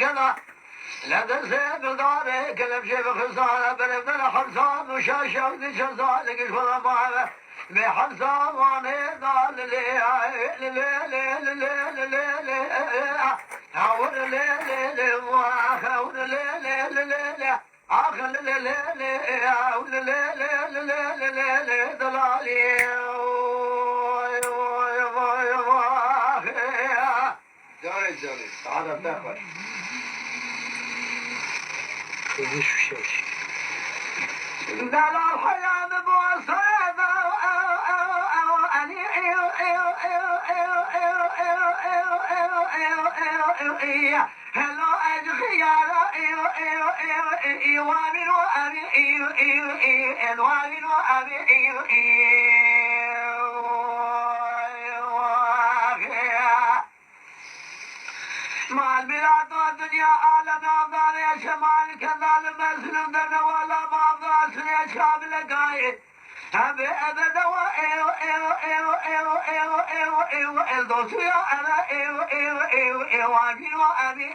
كذا لا تنسى بداري كلب شيء بخسارة بنبدأ حرصان وشاشة وذي لك شوضا معه بحرصان واني ضال لي حور لي واخور لي آخر لي ضلالي جاري هذا بناخذ ايش دل الحياة بوصيدا هلو أجخيارا وامن مع البلاد والدنيا أعلم أفضل يا شمال كذال مسلم دنا ولا ما أفضل يا شامل قايد أبي أبدا الدوس يا أنا وأبي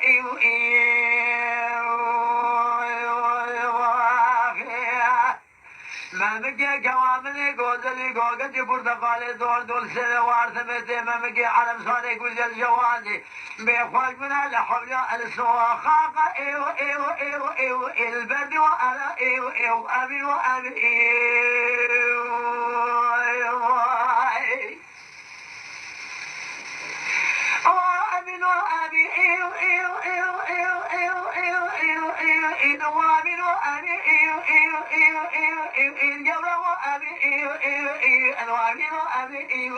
ما بقي كوامني قوزلي قوقتي برتقالي دول سنة وارثمتي ما بقي علم صاني قوزل جوازي بيخوش من الحول السواخاقة البرد وأنا أبي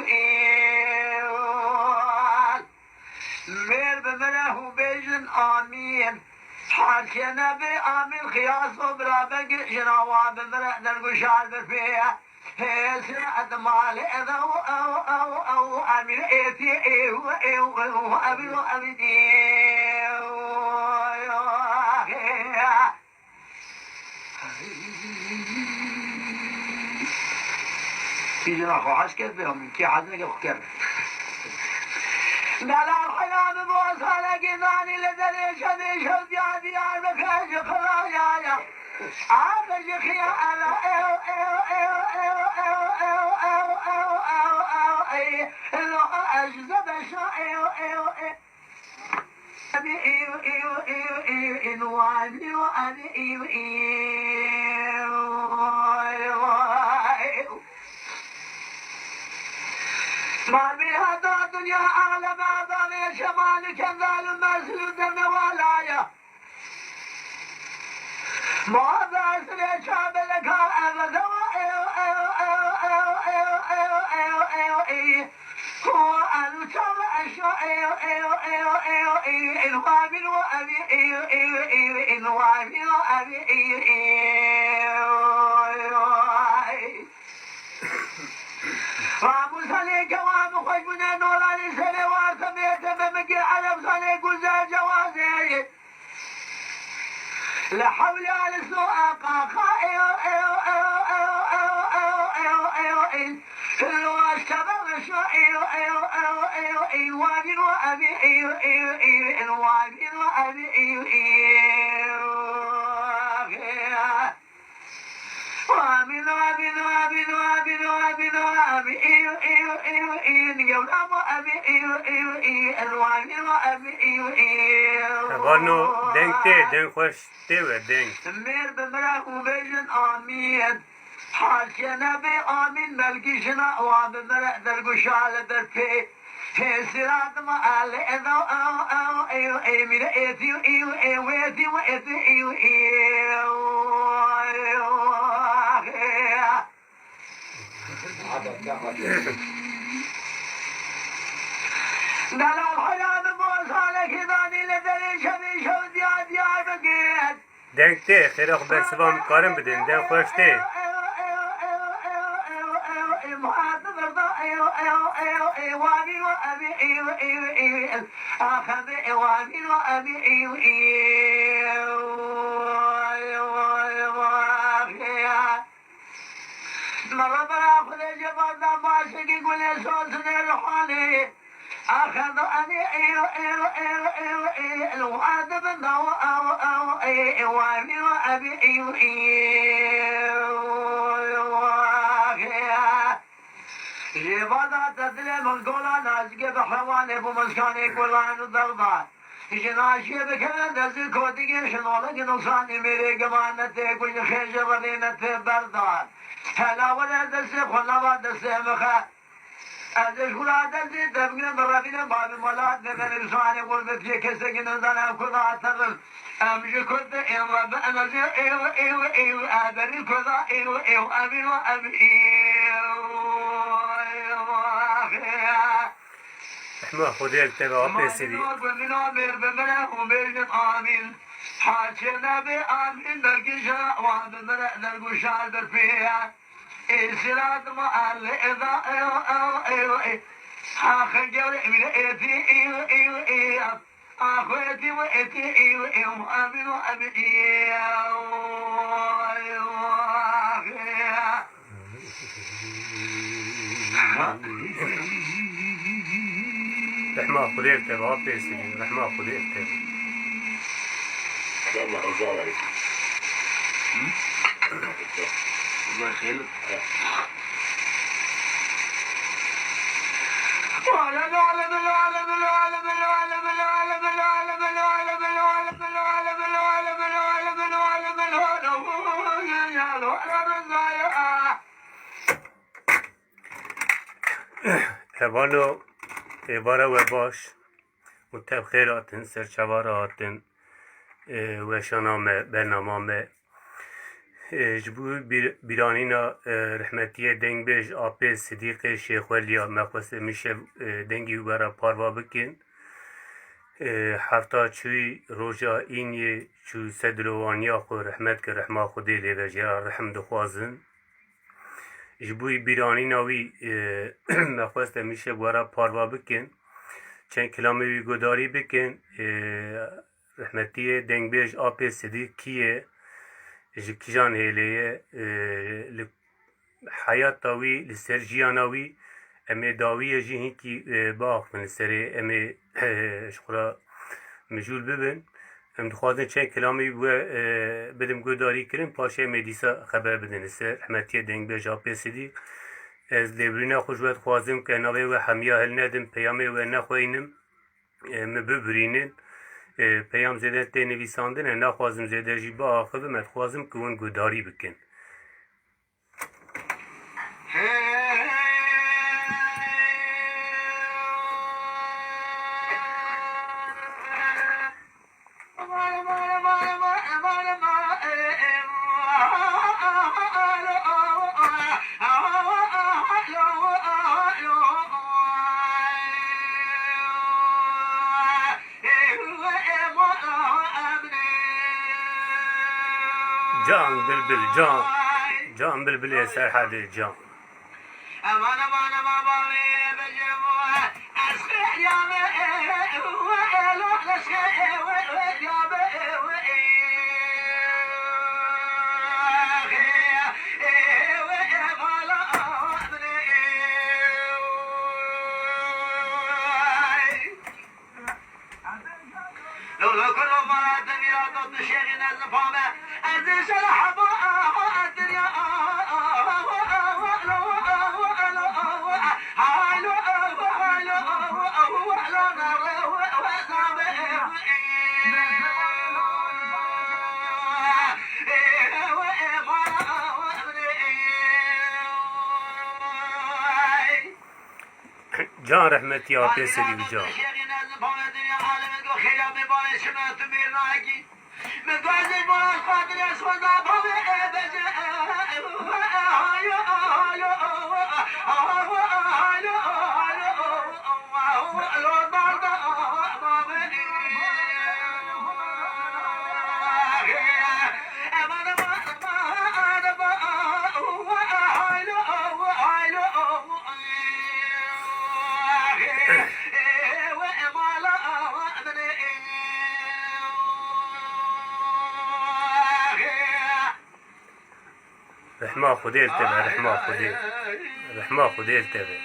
مير بمنه بيجن آمين حاكينا بآمين خياس وبرابق جنواب بمنه نرقشال بالفيه سنة مالي أو أمين إيتي أمين في جناح وحش كيف بهم كي حد نقف كيف دلال الحياة بوصالة قذاني لدليش هذي شوز يا ديار بكاش خلايا عابج خيا أنا لو أجزب شاء إنواني وأنا ما بهذا الدنيا أعلى ما ضل شمال كذال مسجد النوالايا ما ذا شاب لك أبدا هو أن ترى الوابل وأبي الوابل رابو سالي جواب خوش من نوراني سنة وارثميت بمقي علم سالي قزا جوازي لحول على السوق لو اشتبه شوئي الوابل وأبي الوابل وأبي أغنو دين خوش تيوه دين مير بمراه وبيجن آمين حاشينا بآمين ملقشنا وبمراه درقشال برفي سراد ما آل إذا من إيثي وإيثي دلال الحياة بوصالة كذاني لدليش هذي شوز يا ديار بقيت دين تي خير أخبر سبام كارم بدين دين خوش تي وابي وأبي أخذ وابي وأبي مرة براخذ جبال دباسك يقول صوت الرحالي أخذ أني الواد من وابي وابي جبادات تدري من قولان أزقى بحواني بمسكاني قولان ودغضان جناشي بكنا دزي كودي شنولك نصاني ميري قمانتي كل خيج رضينتي بردان هلا ولا دسي خلا دسي مخا أزش خلا دسي تبقى برابين باب ملاد من لساني قلبت في كسكن دنا كذا تغل أمشي كنت إن رب أنا زي إيو أبري كذا إيو أبي وأبي احنا خودی تبع پیسری حاجنا بآمين درجة وعندنا درجة درفيها إسراد ما الله إذا خجل من إتي أخوتي وإتي أمين وأبي رحمة خودی تبع پیسری رحمة خودی تبع الله أزارك الله يخليك هوانو عباره و باش متب خیراتن سرچواراتن و شنامه برنامه جبو بیرانینا رحمتیه دنگ بیش آپی صدیق شیخ ولیا مخواسته میشه دنگی و برا پاروا بکن هفتا چوی روژا اینی چو صدروانیا خو رحمت که رحمه خودی لیوژه رحم دخوازن جبوی بیرانینا وی مخواسته میشه برا پاروا بکن چند کلامی وی گداری بکن رحمتیه دنگ بیش آپی صدیق کیه جکیجان هلیه حیات داوی لسر جیاناوی امی داوی جیهی کی باخ من لسری امی شخورا مجول ببن ام دخوازن چند کلامی بدم گوداری کرن پاشه مدیسا خبر بدن لسر رحمتیه دنگ بیش آپی صدیق از لیبرینا خوشوت خوازم که نوی و حمیا هل ندم پیامی و نخوینم مببرینن پیام زده تی نویساندن نخوازم زده جی با آخر بمد خوازم که اون گوداری بکن جان بلبل جان بلبل يا سر حد جان أمان أمان أمان بابي بجموع أسخح يا مئي وإلو لسخح وإلو لو كل ما الدنيا ضد شيخ ناس فاهمة أزيش الحبا الدنيا جان رحمتي يا بيسري بجان رحمة خدي التبع رحمة خدي التبع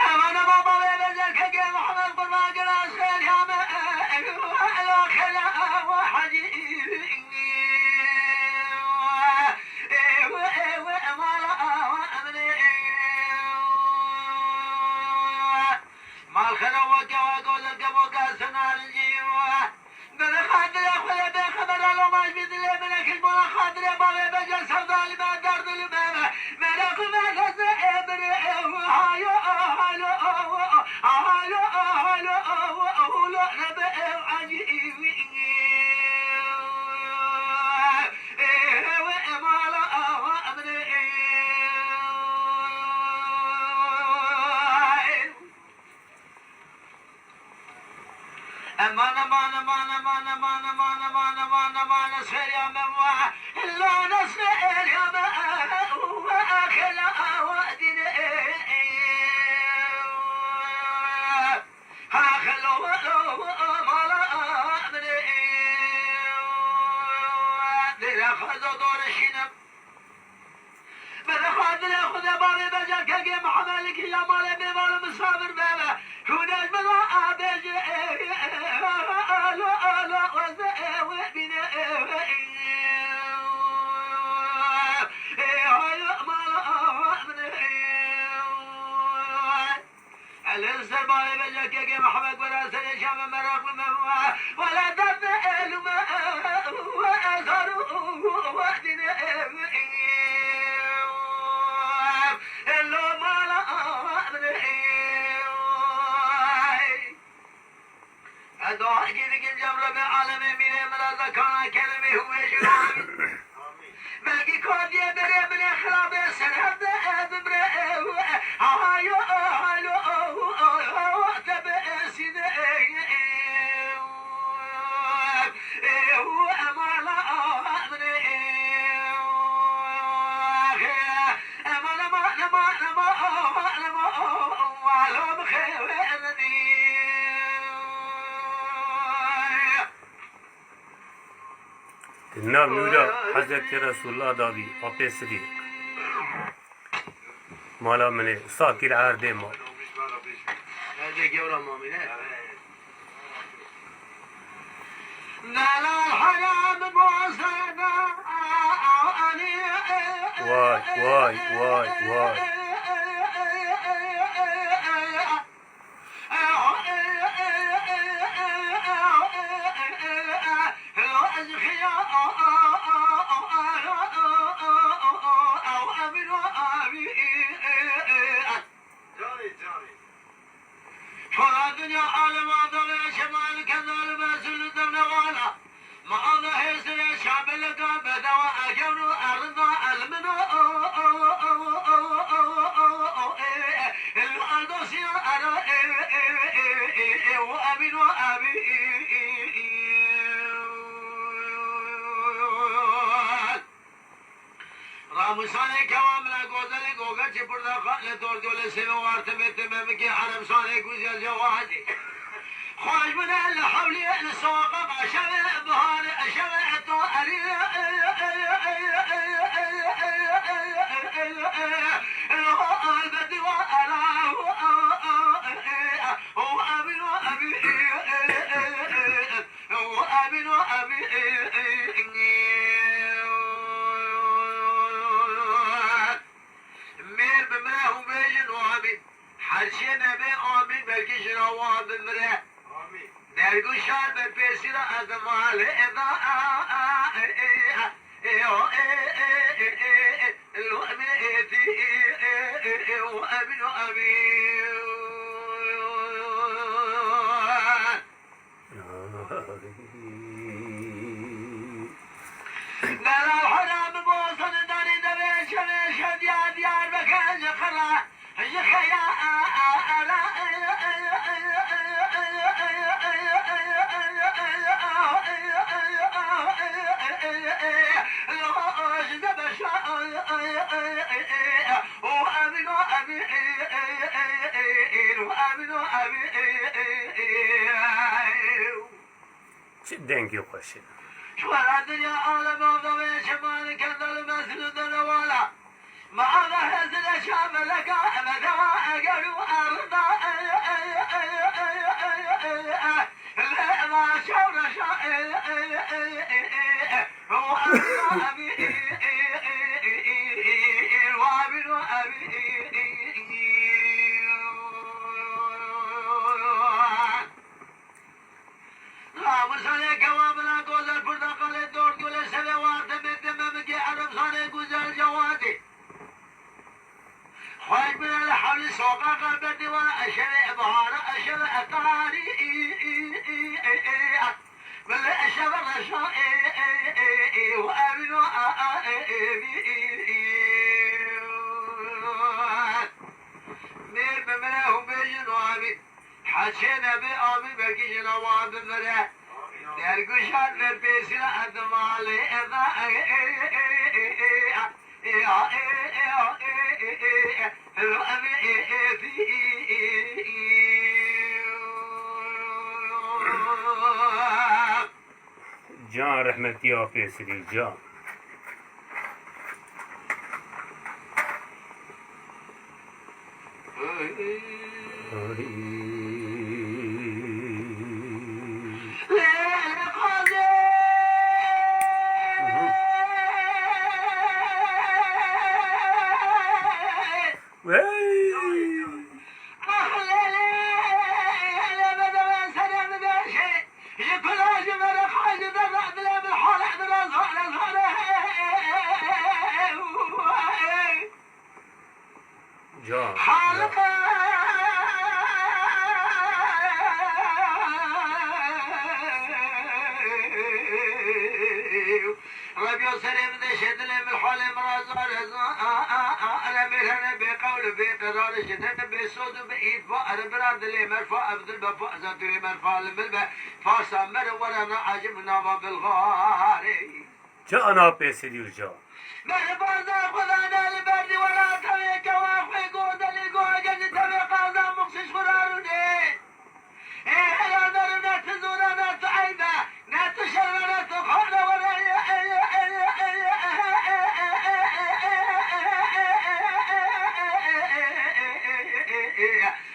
أنا ما بغير أجلك يا محمد قل ما جرى خير يا الخلوة وقول القبوة سنار الجيوة من خاطر يا خويا بخبر الله ما يجبد لي منك المولا خاطر يا بابا بجل سودالي ما درد الماما ملك ما تسعبر هايو هالو هالو هالو هالو نبأ عجيب أمان سير يا موا لا نسير يا موا أخلا ودين أخلا مالا من دير خذ دور الشنب خاطر ياخذ بابي بجا كاكي محمد لك يا مالي بيبال مسافر بابا هناك بلا ابيج لا وزاوي بنا الانسان بابي بجا كاكي محمد ولا سيشام مراق ولا تفعل ما واثروا ودنا باقي كود يدري من خراب السنة هايو هالو تبسين النام نودا حضرت رسول الله دابي أبي صديق مالا مني ساكي العار مال هذا جورا مؤمنة نالا الحياة من واسانا واي الدنيا عالم عظم شمال كذل مسل دم نوالا ما الله يسر شعب لك بدوا أجر أرض المنو الأرض سيارة وأمين وأبي رامسانه كواملا گوزلی گوگا چی پردا خال دور دول سیو وارت بیت ممکی حرم سانه گوزل جوادی خوش من الحولي السواق شبه بهار شبه تو علي البدي وأراه وأبي وأبي وأبي وأبي مير بمراه بيجن وأبي حرشنا بين آمين بلكي شراوات بمراه درگو شاد به پیسی را از مال ادا لو امین ایتی و امین و امین نلا حرام بوسن داری دوی شوی شد یاد یار بکن خلا خیا دنگی خوشه شو الدنيا عالم وضوي شمال كذل مسجد الوالا ما الله هزل شاملك أبدا أقلوا أرضا ما شور هو أبي وابن أبي صوغة بدي وأشرع بهار أشرع طاري بل أشرع رشائي وأبنو مير بملاهم بجنوابي حسينا بأمي بكي جنواب بملا درقشان لبسنا أدمالي جان رحمتي يا فيصلي جان جان ربي سلم دشت لم الحلم رزار انا بهنا بقول بقرار شدنا بصوت بايد فأر براد لي مرفع عبد البفاء ذات لي مرفع الملبى فاسمر ورنا عجبنا بالغاري جانا فيصلي جان من بردا خدانا البرد ولا تبي كوافي قود اللي قود اللي تبي قاضى مقصش قراروني لا درنا تزورنا تعيبا نتشرنا تخونا ولا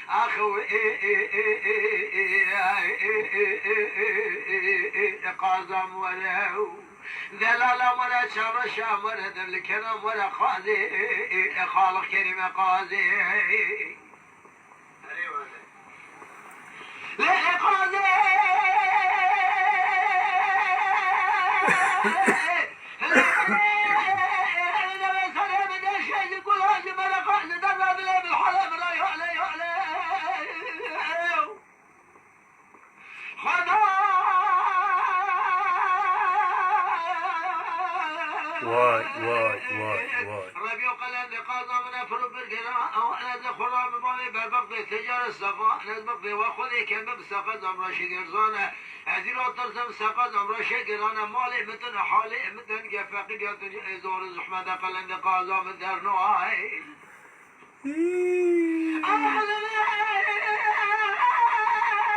أخو قازم وله دلالة ولا شر شامر ذل الكرم ولا قاضي خالق كريم قاضي لا قاضي واي واي واي واي ربيع قلم قاضى من افرب القراء وانا ذخر بضالي ببقي تجار الصفاء نزبقي واخذي كلمه بسقط امر شقر زانه هذه الطرزم سقط امر شقر انا مالي مثل حالي مثل جفاقي زور الزحمه قلم قاضى من دار نوعي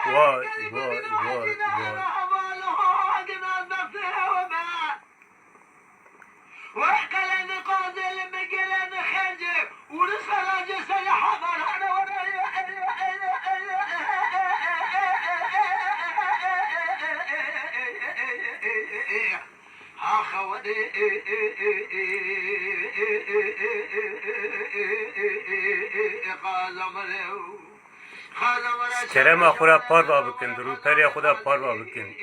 واي واي واي واي وقلن قاضي المقلن خنجر ورسل جسل حضر انا ورا اخواني کرم خدا پار با بکن درو پری خدا پار با بکن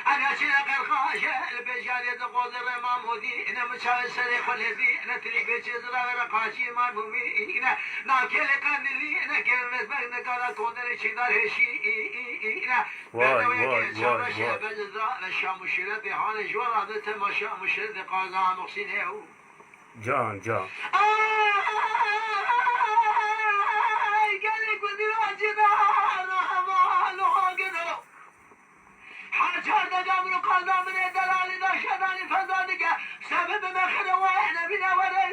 انا شنا قرخاشه البجال يدقوز الرمامودي انا مشاوي سري خلفي انا تريبي شزرا ورقاشي مرمومي انا ناكل قندلي انا كلمة بغنا قالا كوندري شدار هشي انا واي واي واي بجزا الشام مشيرة بحال جوار هذا تماشا مشيرة قازا محسين هيو جان جان قالك ودي راجنا حاجة دقام القلب من الدلال ذا شداني فزادك سبب مخنا واحنا بنا ولا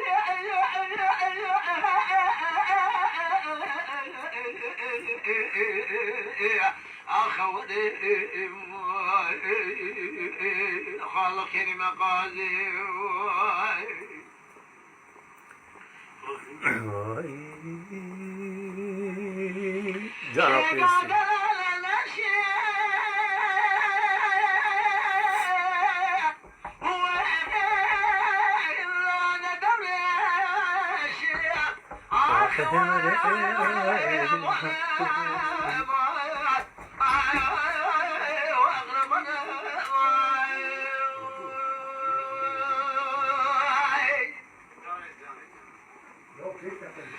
أخواني خالق كلمة قاضي جان فيصلي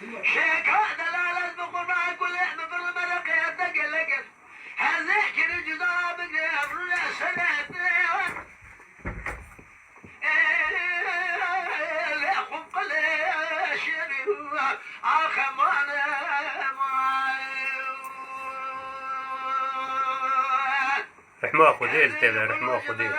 شيكا دلالة بقربها كل احنا في الملك يدق لقل هذيك الجدار بقرب سنة لأخو قل شريو آخمانا رحمة خديل تبع رحمة خديل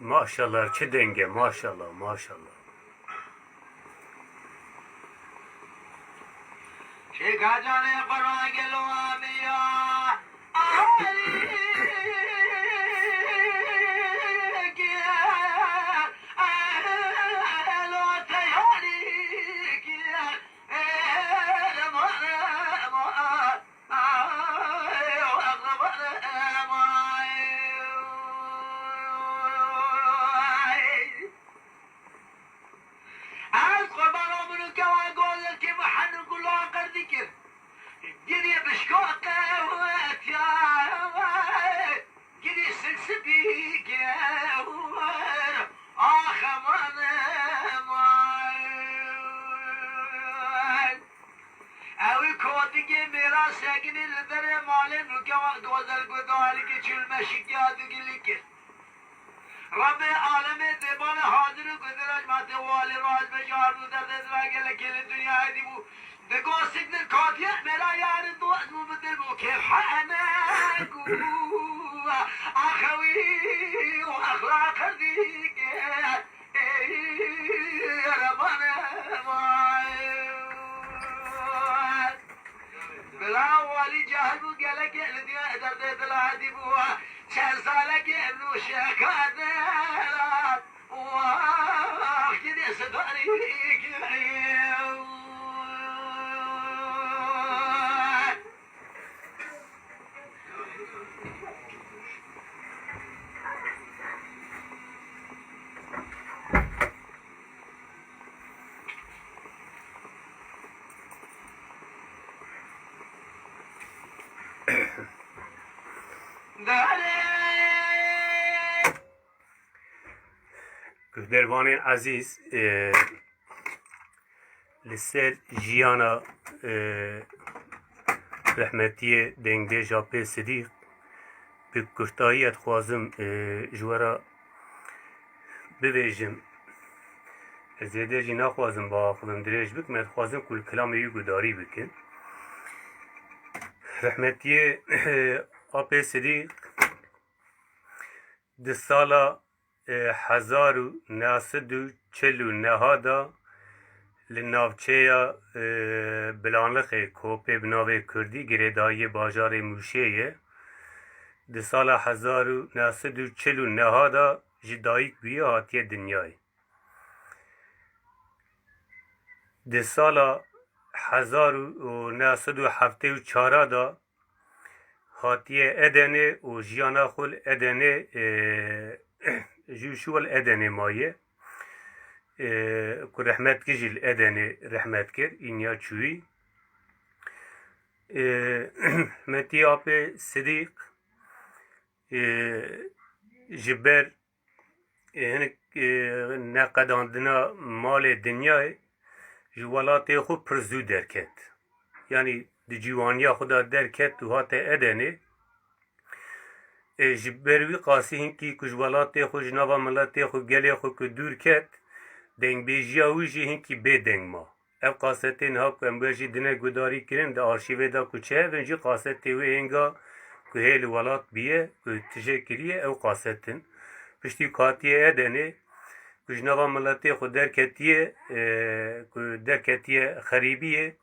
Maşallah çi denge maşallah maşallah. شيكا جاني قرآن قلوا آمية رب العالمين دبانا حاضر قدرج ما توالي راج بشار ودر دراج لكل الدنيا ديبو دقو سجن الكاتية ملا يار دو اسمو بدل بو كيف حقنا اخوي واخلاق خرديك يا ربنا بلا والي جاهل بو قالك الدنيا درد دلا ديبو شهزالك ابن شكادرات واخد صدريك Dervan aziz لسر جیانا رحمتی دنگده جاپی صدیق به گفتاییت خوازم جوارا بویجم زیده جی نخوازم با خودم دریج بک من خوازم کل کلام یو داری بکن رحمتی آپی صدیق ده سالا 1949 دا لناوچه بلانلخ کوپه بناوه کردی گریدایی باجار موشیه ده سال 1949 دا جدایک بیه هاتیه دنیای ده سال 1974 دا هاتیه ادنه و جیانا خول ادنه جوشول ادنه مایه که رحمت کجیل ادنه رحمت کر اینیا چوی متی آپ صدیق جبر نقداندنا مال دنیای جوالات خود پرزو درکت یعنی دی جوانیا خدا درکت و هات ادنه جبروی قاسی هنکی کجوالات خو جنابا ملت خو گلی خو که دور کت دنگ بیجی اویجی هنکی بی دنگ ما اف قاستین ها که امبویجی دنه گداری کرن ده آرشیوه دا کچه ونجی قاستی وی هنگا که هیل ولات بیه که تشکریه او قاستین پشتی کاتیه ادنه کجنابا ملت خو درکتیه که درکتیه خریبیه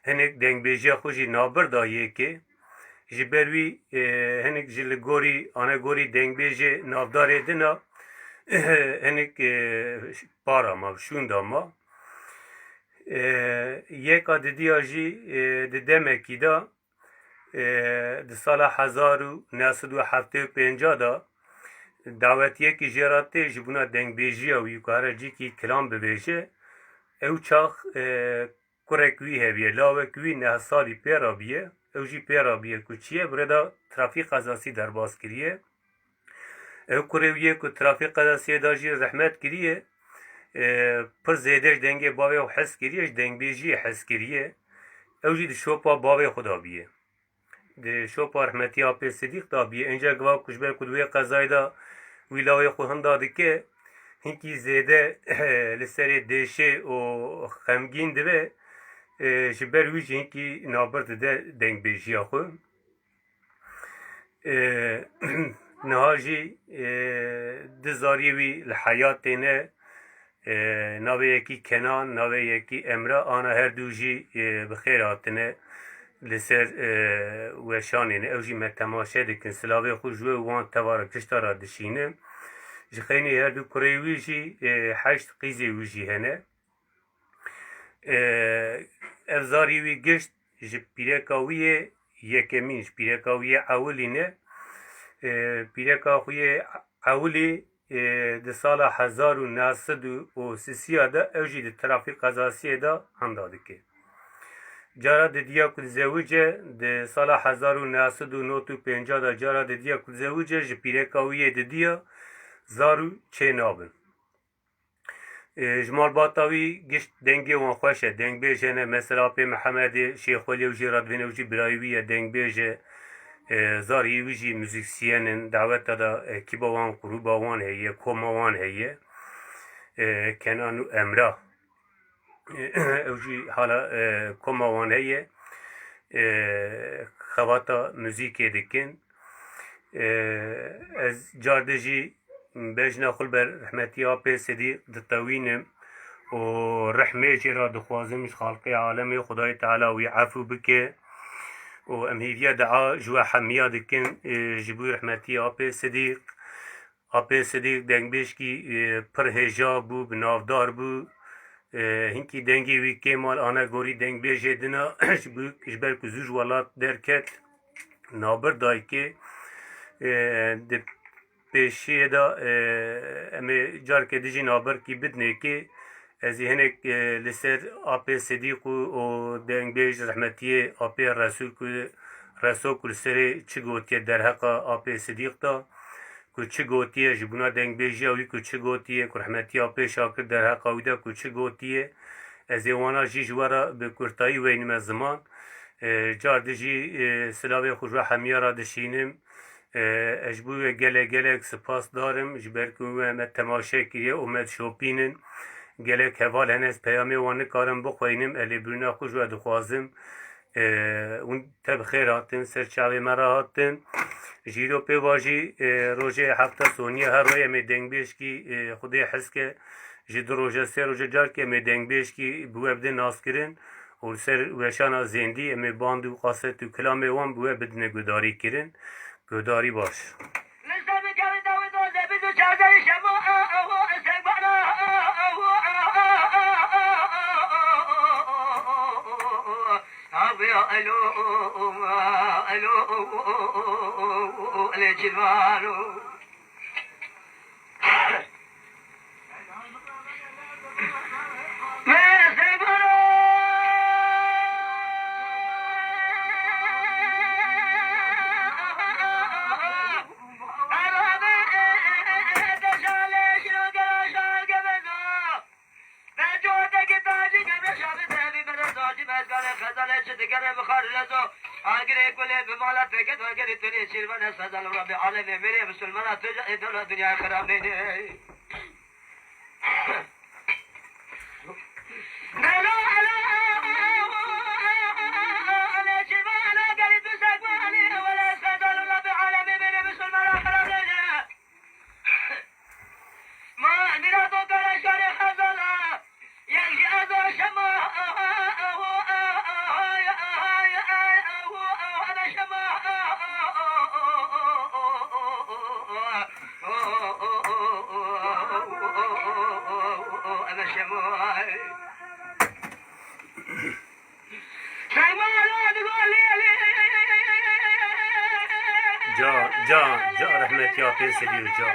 هنک دنگ بیجی خوشی نابر دایه که جبروی هنگ جل گوری آنه گوری دنگ بیجه نافداره دنا هنگ پارا ما شوندا ما یک عددی آجی دمکی دا ده سال 1975 دا دعوتیه که جراته جبونا دنگ بیجی و یکاره جی که کلام ببیجه او چاخ کرکوی هبیه لاوکوی نه سالی پیرا بیه او جی پیرا بیه کچیه بردا ترافیق قزاسی در باز کریه او کرویه که ترافیق قزاسی دا جی رحمت کریه پر زیدش دنگ باوی و حس کریه دنگ بیجی حس کریه او جی ده شوپا باوی خدا بیه ده شوپا رحمتی آپی صدیق دا بیه اینجا گواه کشبر کدوی قضای دا ویلاوی خو هم داده که هنکی زیده لسری دیشه و خمگین دوه جبر ویجی هنکی نابرد ده دنگ بیجی آخو نهاجی دزاری وی لحیات تینه ناوی یکی کنان ناوی یکی امرا آنا هر دو جی بخیر آتنه لسر وشانینه او جی متماشه دکن سلاوی خود جوه وان توارا کشتا را دشینه جخینی هر دو کریوی جی 8 قیزی وی جی هنه افزاری وی گشت جی پیرکاوی یکمین جی پیرکاوی اولینه پیرکاوی اولی ده سال 1930 دا اوجی ده ترافیق قزاسی دا هم داده که جارا ده دیا کل زوجه ده سال 1995 دا جارا ده دیا کل زوجه جی پیرکاوی ده دیا زارو چه نابن جمال باطاوی گشت دنگی وان خوشه دنگ بیجه نه مثلا پی محمد شیخ ولی وجی رادوینه وجی برایویه دنگ بیجه زاری ویجی موزیکسیانن دعوت دا کیبا وان قروبا وان هیه کوما وان هیه کنان و امرا اوجی حالا کوما وان هیه خواتا موزیکی دکن از جاردجی بجنا خل بر رحمتی آپی صدیق دتاوینم و رحمه جی را دخوازمش خالقی عالمی خدای تعالی وی عفو بکه و امهیویا دعا جوا حمیا دکن جبوی رحمتی آپی صدیق دنگ بیش کی پر هجاب بو بنافدار بو هنکی دنگی وی که مال آنا گوری دنگ بیشه دنا جبر کزوج ولات درکت نابر دای که ده پیشی دا امی جار که دیجی نابر کی بدنه که از هنک لسر آپی صدیق و دنگ بیش رحمتی آپی رسول کل سری چه گوتیه در حق آپی صدیق دا که چه گوتیه جبونا دنگ بیجی آوی که چه گوتیه که رحمتی آپی شاکر در حق آوی دا که چه گوتیه از وانا جی جوارا به کرتایی وینم از زمان جار دیجی سلاوی خوش و حمیه را دشینم اجبوی گله سپاس دارم جبر که اومد تماشه کریه اومد شوپینن گله کهوال هنز پیامی وانه کارم بخوینم الی برونا خوش و دخوازم اون تب خیر هاتن سرچاوی مرا هاتن جیرو پی واجی روژه هفته سونیه هر روی امی دنگ بیش کی خودی حس که جید روژه سه روژه جار که امی دنگ بیش کی بوه بده ناس کرن و سر وشانا زندی امی باند و قاست و کلامی وان بوه بدنه گداری کرن گداری باش الو الجبال رب العالمين میره مسلمان تو دنیا خراب نہیں شما جا رحمت یا پیسری و جا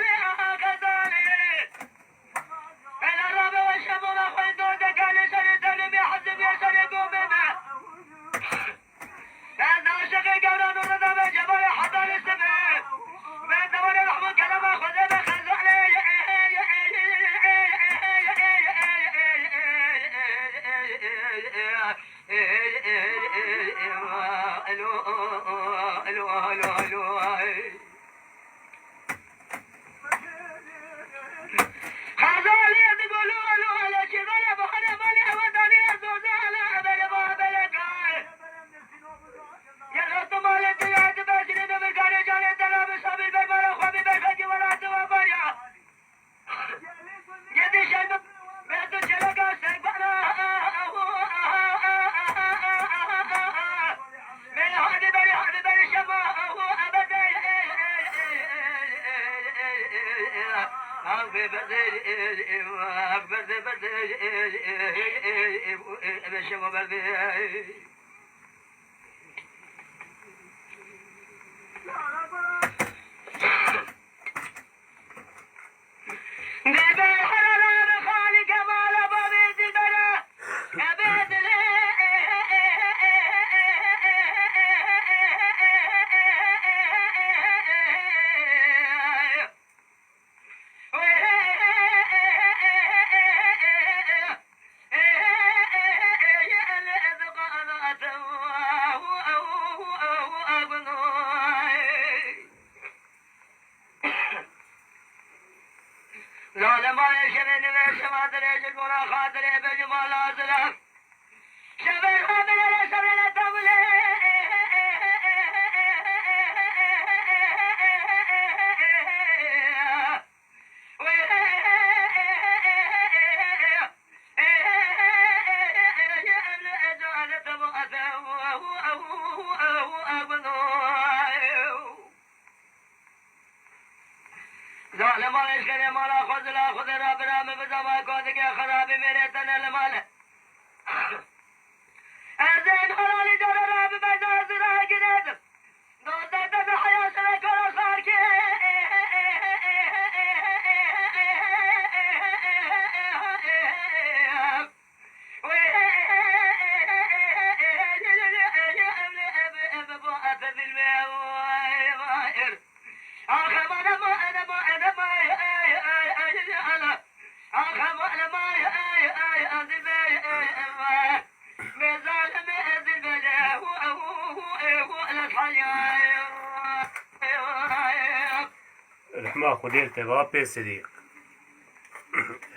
رحمة خدير تبا پیسری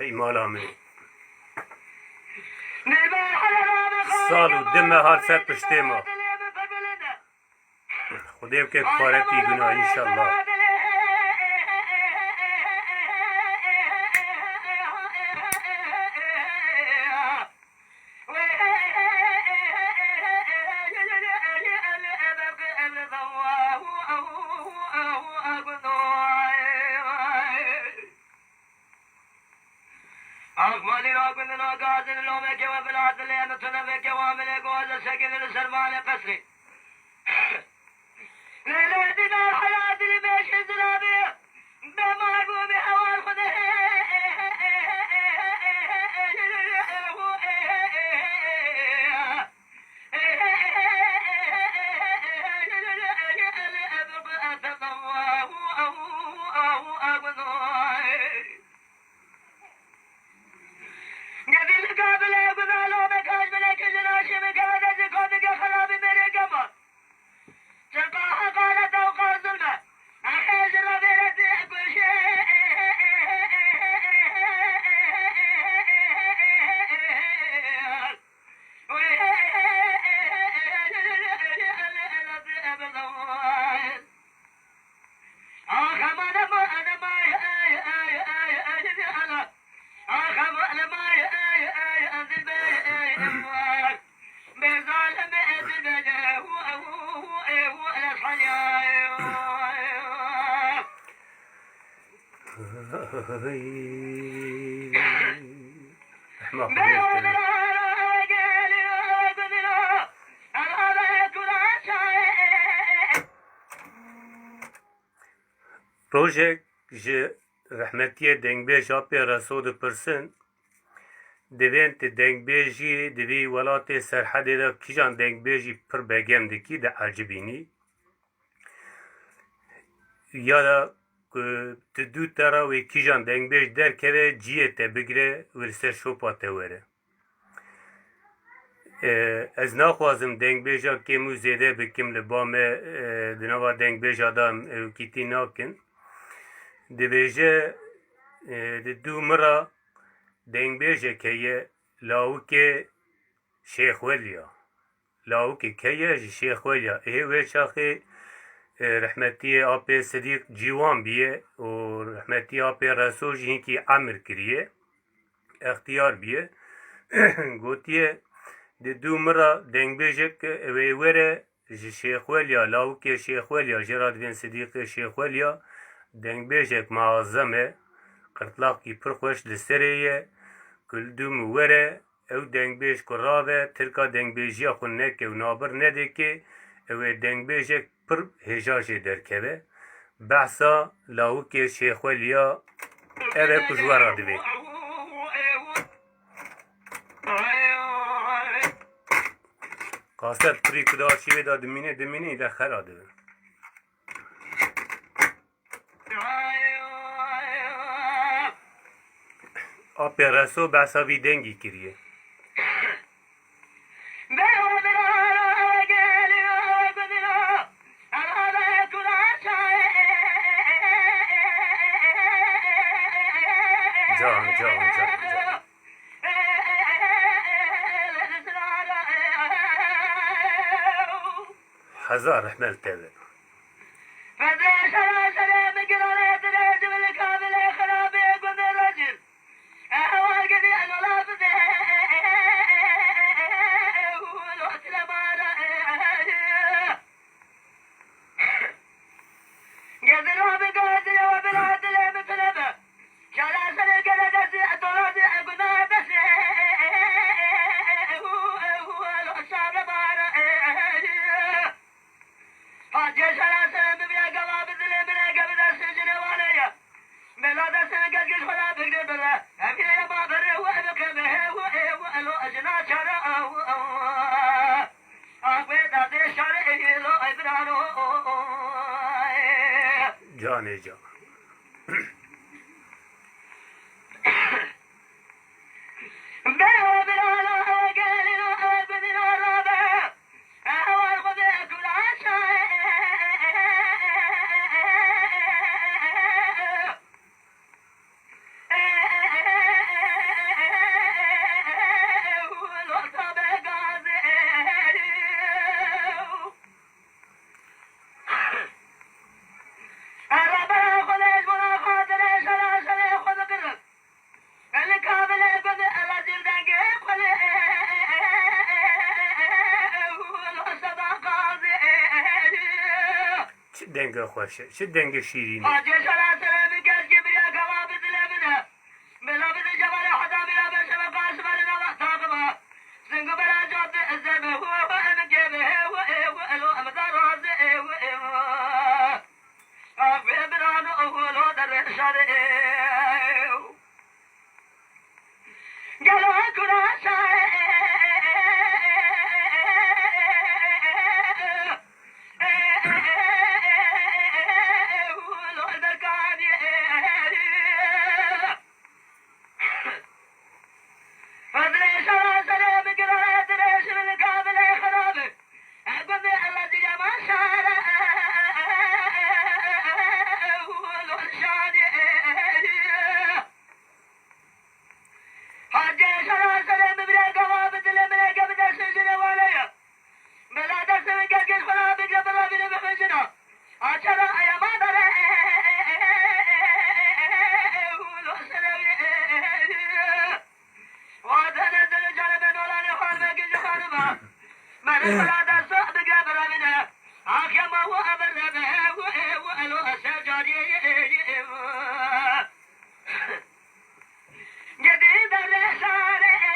ای مالا من سال و دم هر سر پشته ما خدای که کفارتی گناه انشالله ما خبرت روژek ji rehmetiye dengbêja pê reso dipirsin divên te dengbêjî di vî welatê serhedê de kîjan dengbêjî pir begem dikî de ecibînî ya da ti dû tera wê kîjan dengbêj derkeve ciyê te bigire wê li ser şopa te were. Ez naxwazim dengbêja kêm û zêde bikim li ba me di nava dengbêja da em evkîtî nakin. Dibêje di dû mira dengbêjek heye lawikê Şêxweliya. Lawikê heye ji Şêxweliya. Ê wê şaxê rehmetiyê apê Sidîq Cîwan bîye û rehmetiyê apê Reso jî hinkî emir kiriye. Extiyar bîye. Gotiye di dû mira dengbêjek wê were ji Şêxweliya, lawikê Şêxweliya jêra divên Sidîqê Şêxweliya dengbêjek meazem e, qirtlaqî pir xweş li serê ye, kildûm were, ew dengbêj ku rave, tirka dengbêjiya xwe neke û nabir nedeke, ew ê dengbêjek pir hêja jê derkeve. Behsa lawikê Şêxweliya ev e ku ji we re divê. Qaset pirî ku da şîvê da dimînî de xera dibin. Apê Reso behsa vî dengî kiriye. Can. Hezar rehmel teve. Canê can. Denge xweşe, çi denge şîrîn e. Gidin de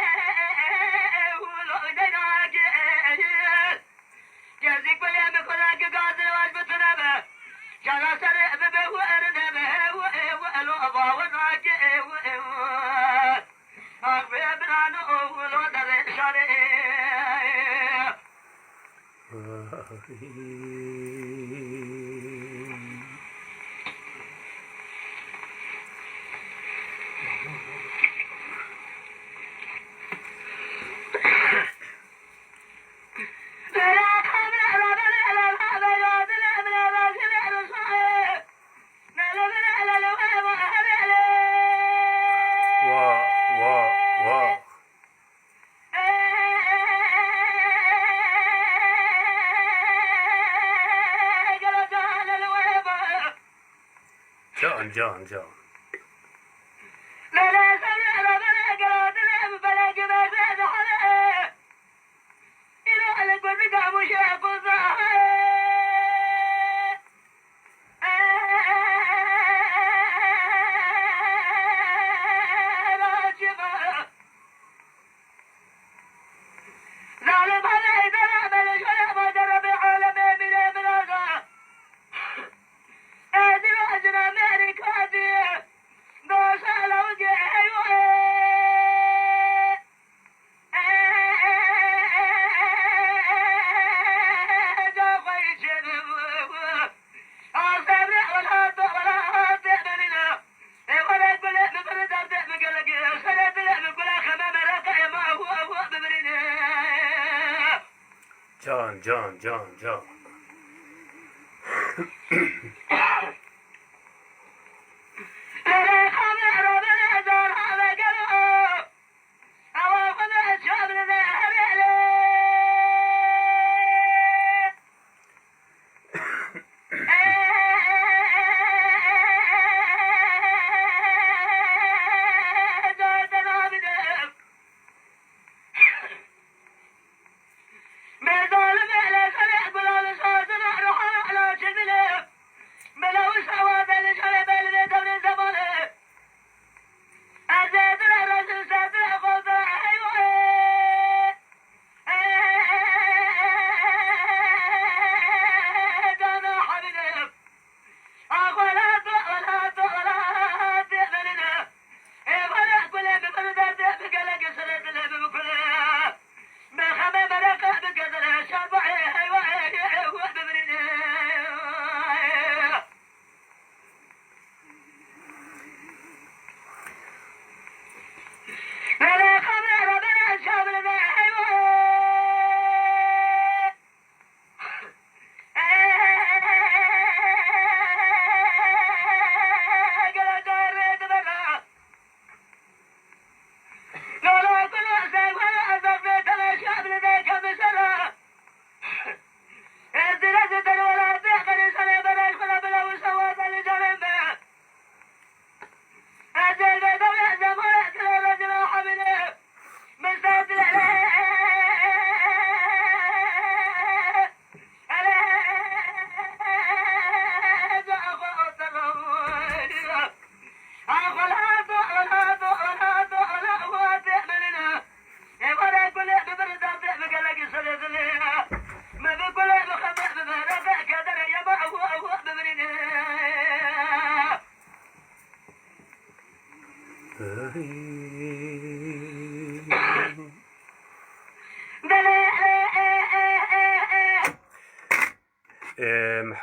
جان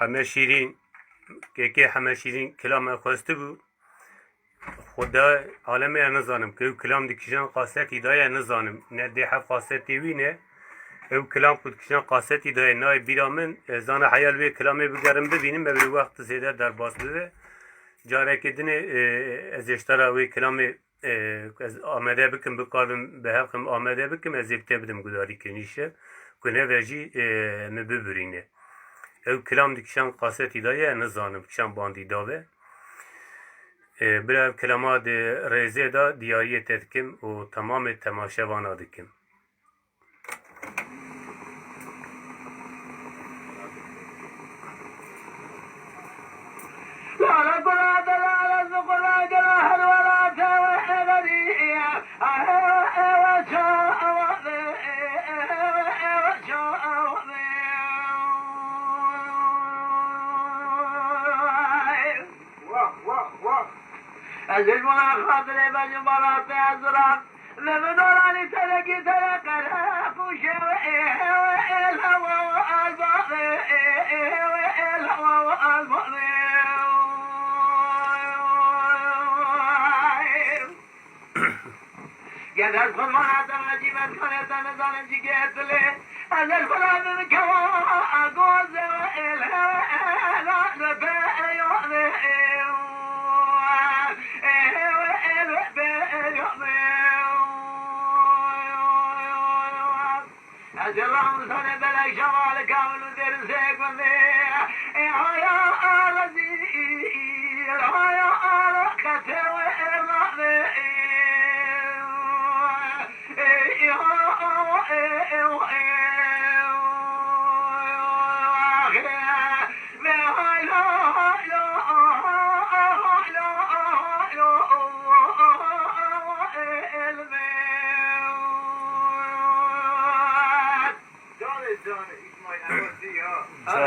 همه شیرین که همه شیرین کلام خواسته بود خدا عالم نزانم که او کلام دکشن قاصتی دای نزانم نه ده حف قاصتی وینه او کلام خود کشن قاصتی دای نای بیرامن زان حیال به کلامی بگرم ببینیم به وقت زیده در باز بده جاره که دنه از اشترا وی کلامی از آمده بکم بکارم به حقم آمده بکم از ابته بدم گداری کنیشه کنه وجی مببرینه او کلام دکشن قاصتی دای نزانم کشن باندی داوه برای کلمات ریزه دا دیاری تدکم و تمام تماشاوانا دکم از المنا خاطر بجبرات ازرق لمدوراني تلقي تلقى خوشه الهوى والباطل الهوى والباطل قد أدخل مراتب عجيبة كانت نظام جيت لي از الفراد الكوا أقوز الهوى أجرهم سنة بلا شمال كامل ودرسك وذيع يا الذي يا كتر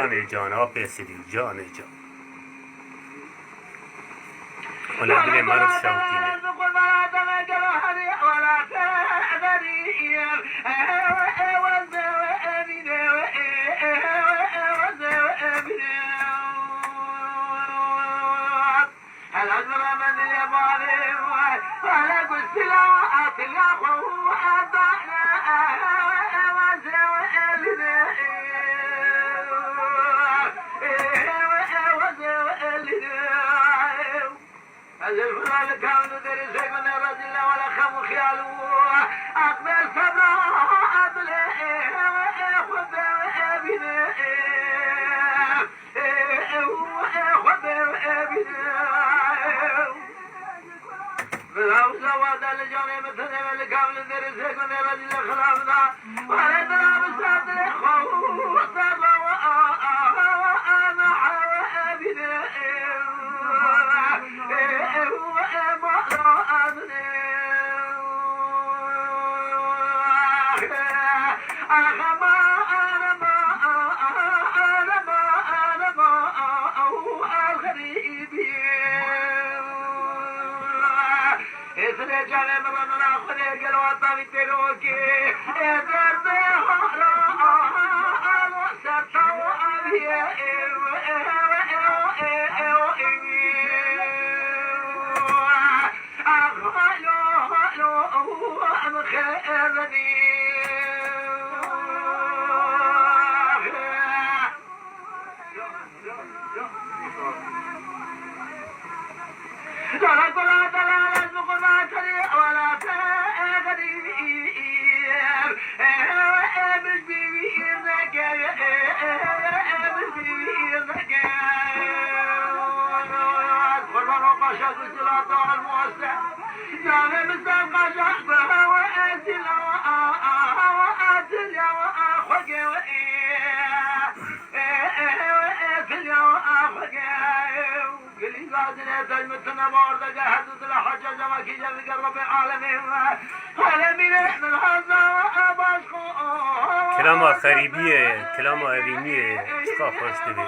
جان جان آپ سیدی جان جان ولا بلی مرد شوتینه الفلان كانوا درسك من الرجل ولا خم خياله أقبل صبرا أبلي خذ أبني خذ أبني فلو سواد الجانب مثل الكامل درسك من الرجل خلافنا ولا ترى بساطر خوف صبرا وأنا أبني کلام خریبیه کلام اوینیه چقدر خوش دیدی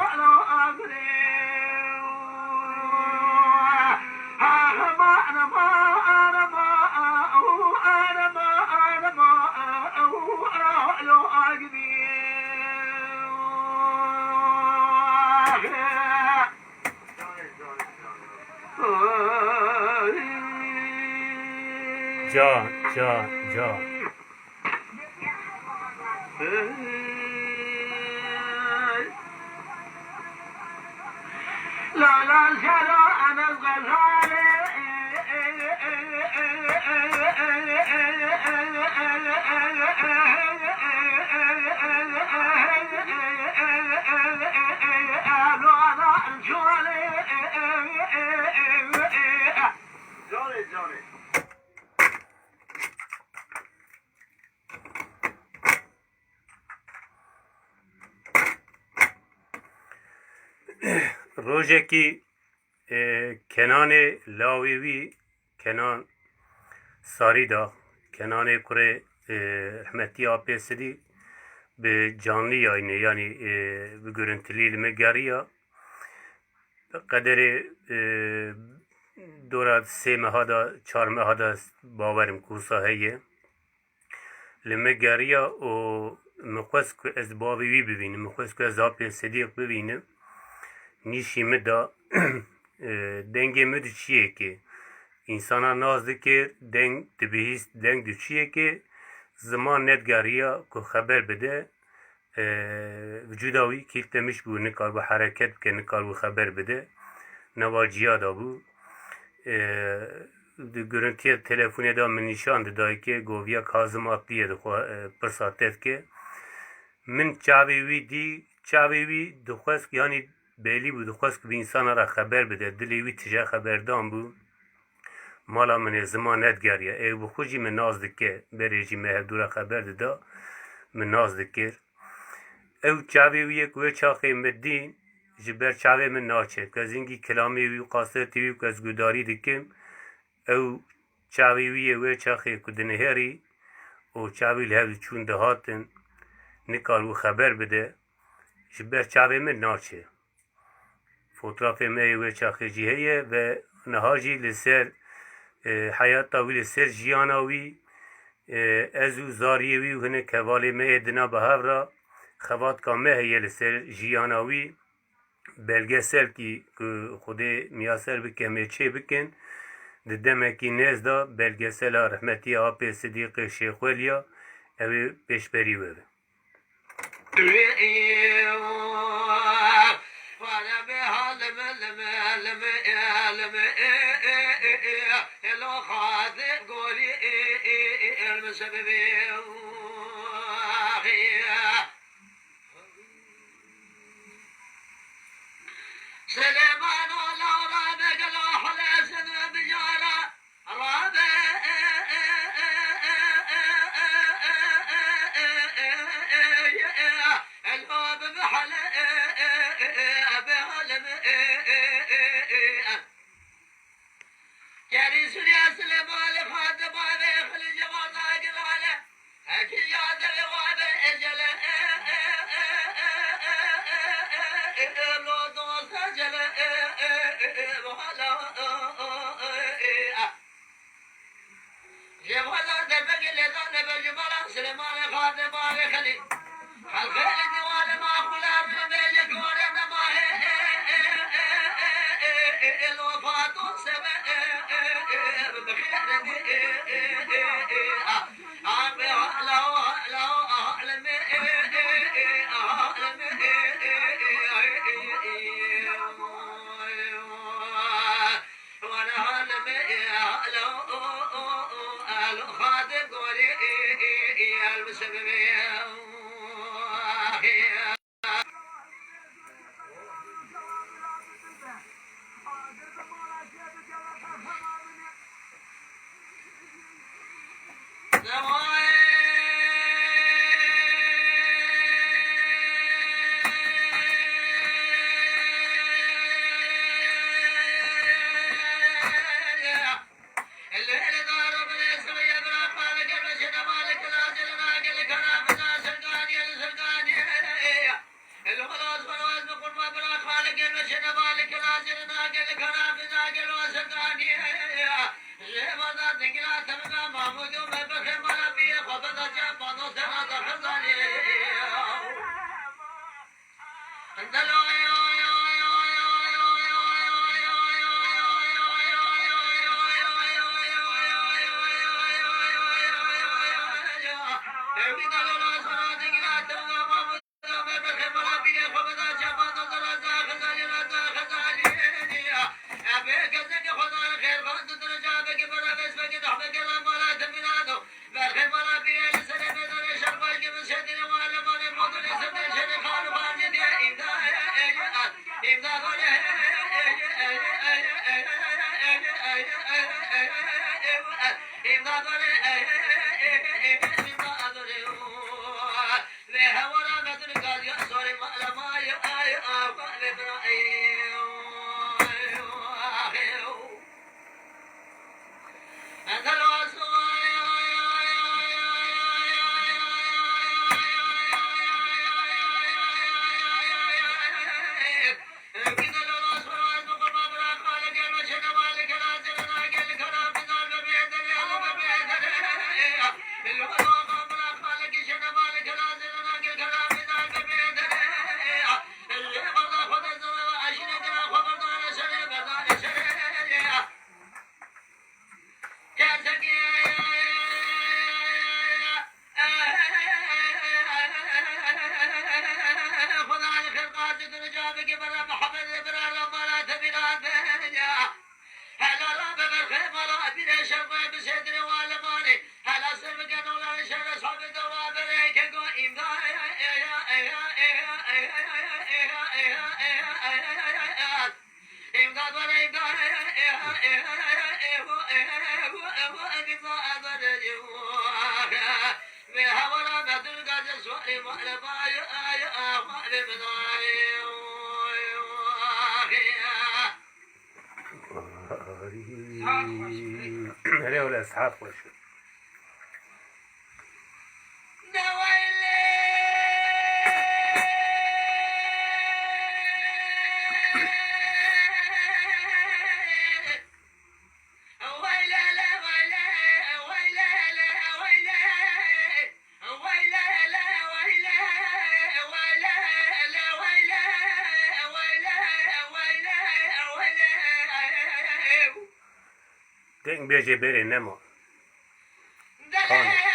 جا جا جا لا لا شرع أنا الغزال روزکی کنان لاویوی کنان ساریدا کنان کره رحمتی آپیسدی به جانلی آینه یعنی به گرنتلی مگاریا قدر دورات سه ماه دا 4 ماه دا باورم کوسا هیه لما گریا و مخواست که از باوی ببینم مخواست که از آپین صدیق ببینم نیشی مدا دنگ مد چیه که انسان ناز دکر دنگ دبیست دنگ دو چیه که زمان ندگریا که خبر بده وجوداوی که تمش بو نکار و حرکت که نکار و خبر بده نواجیا دا بو گرنتی تلفونی دا من نشان دادای که گویا کازم آتیه دخوا پرساتت که من چاوی وی دخواست یعنی بیلی بو دخواست که به انسان را خبر بده دلی وی تجا خبردان بو مالا من زمان ندگریه ای بو خوشی من ناز دکه بریجی مهدورا خبر دادا من ناز دکر او چاوی وی که چاقی مدین جبر چاوی من ناچه که از اینگی کلامی وی و قاصرتی وی که از گوداری دکم او چاوی وی و چاقی کدنهری و چاوی لحظه چون دهاتن نکار و خبر بده جبر چاوی من ناچه فوتراف می و چاقی جیهیه و نهاجی لسر حیاتا وی لسر جیاناوی ازو زاریوی و هنه کوالی می دنا به هفرا خواد کامه هیه لسر جیاناوی بلگه سر کی خود میاسر بکن میچه بکن دمکی نزدا بلگه سلا رحمتی آب صدیق شیخ ولیا اوی پیشبری وره سليمان الله رابق الله حلسن بجارة رابق الهوب بحل بهلم جاري سوريا سليمان خاطب عليه خلي جوانا قلاله اكي ياد الغاب اجل سليمان خاطب عليه خلي الخيل ديوان ما خلاب بيجك ورنا ما الوفاة سبع بخير هلا ولا اسعاف وش دنگ بیجه بره نما خانه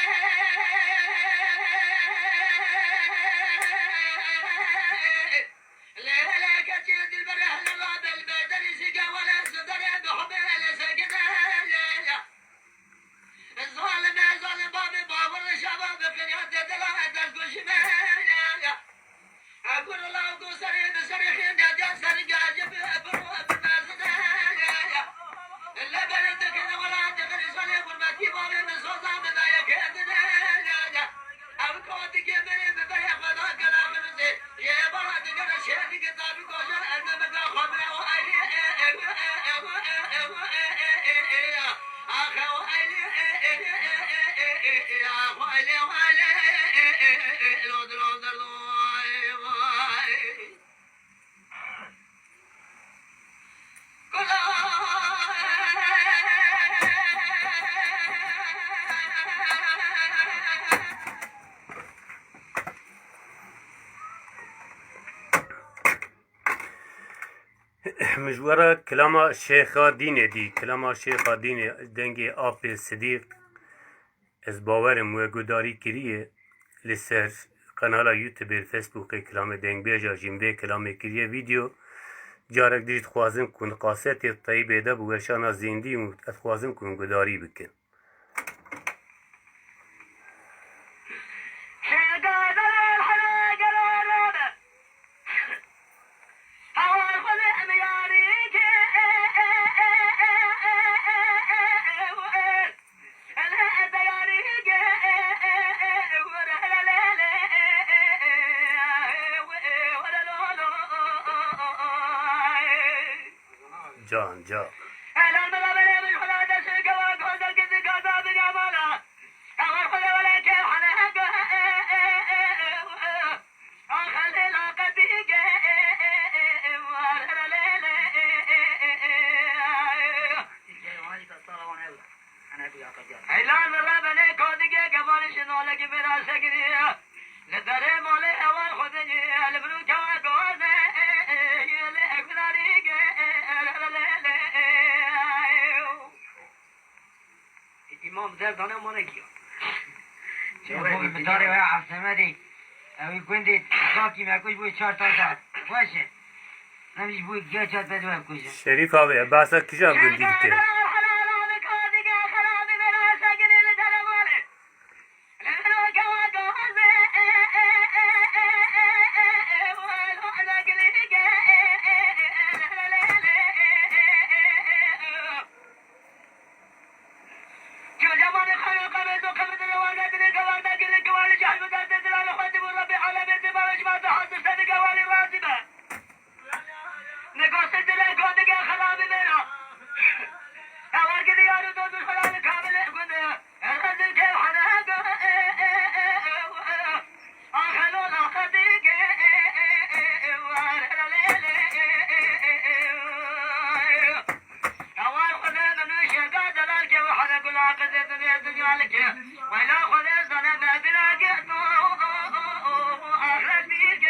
مجوره کلام شیخ دین دی کلام شیخ دین دنگ آپ صدیق از باورم و گداری کریه لسر قنالا یوتیوب فیسبوک کلام دنگ بیجا جیمده کلام کریه ویدیو جارک دیجت خوازم کن قاست طیبه ده بوشانا زیندی و اتخوازم کن گداری بکن جان جان امام دردانه ما نگیاد چه خوبی بطاره های عبسمدی اوی گوندی ساکی مکوش بوی 4 تا باشه نمیش بوی گه چات بده بکشه شریف آبه باسا کجا گندی بکن ولا خذ سنة بدنا جئتو أخرج بيك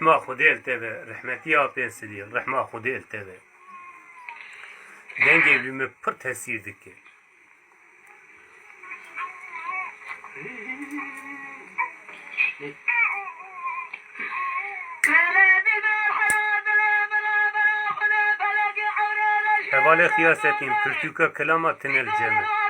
رحمة خودی التبه رحمتی ها پنسلی رحمة خودی التبه دنگی بیمه پر تاثیر دکه حوال خیاستیم پرتوکا کلامات تنل جمع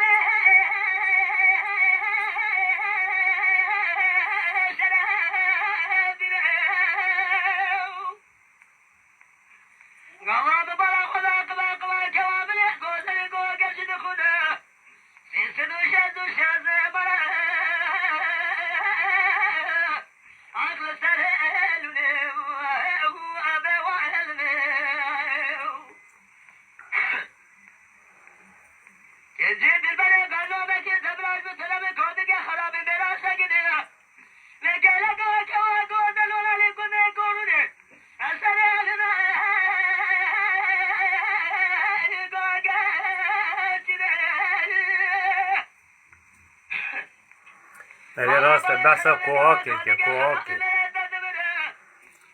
بله راست بحثا کوهاکه که کوهاکه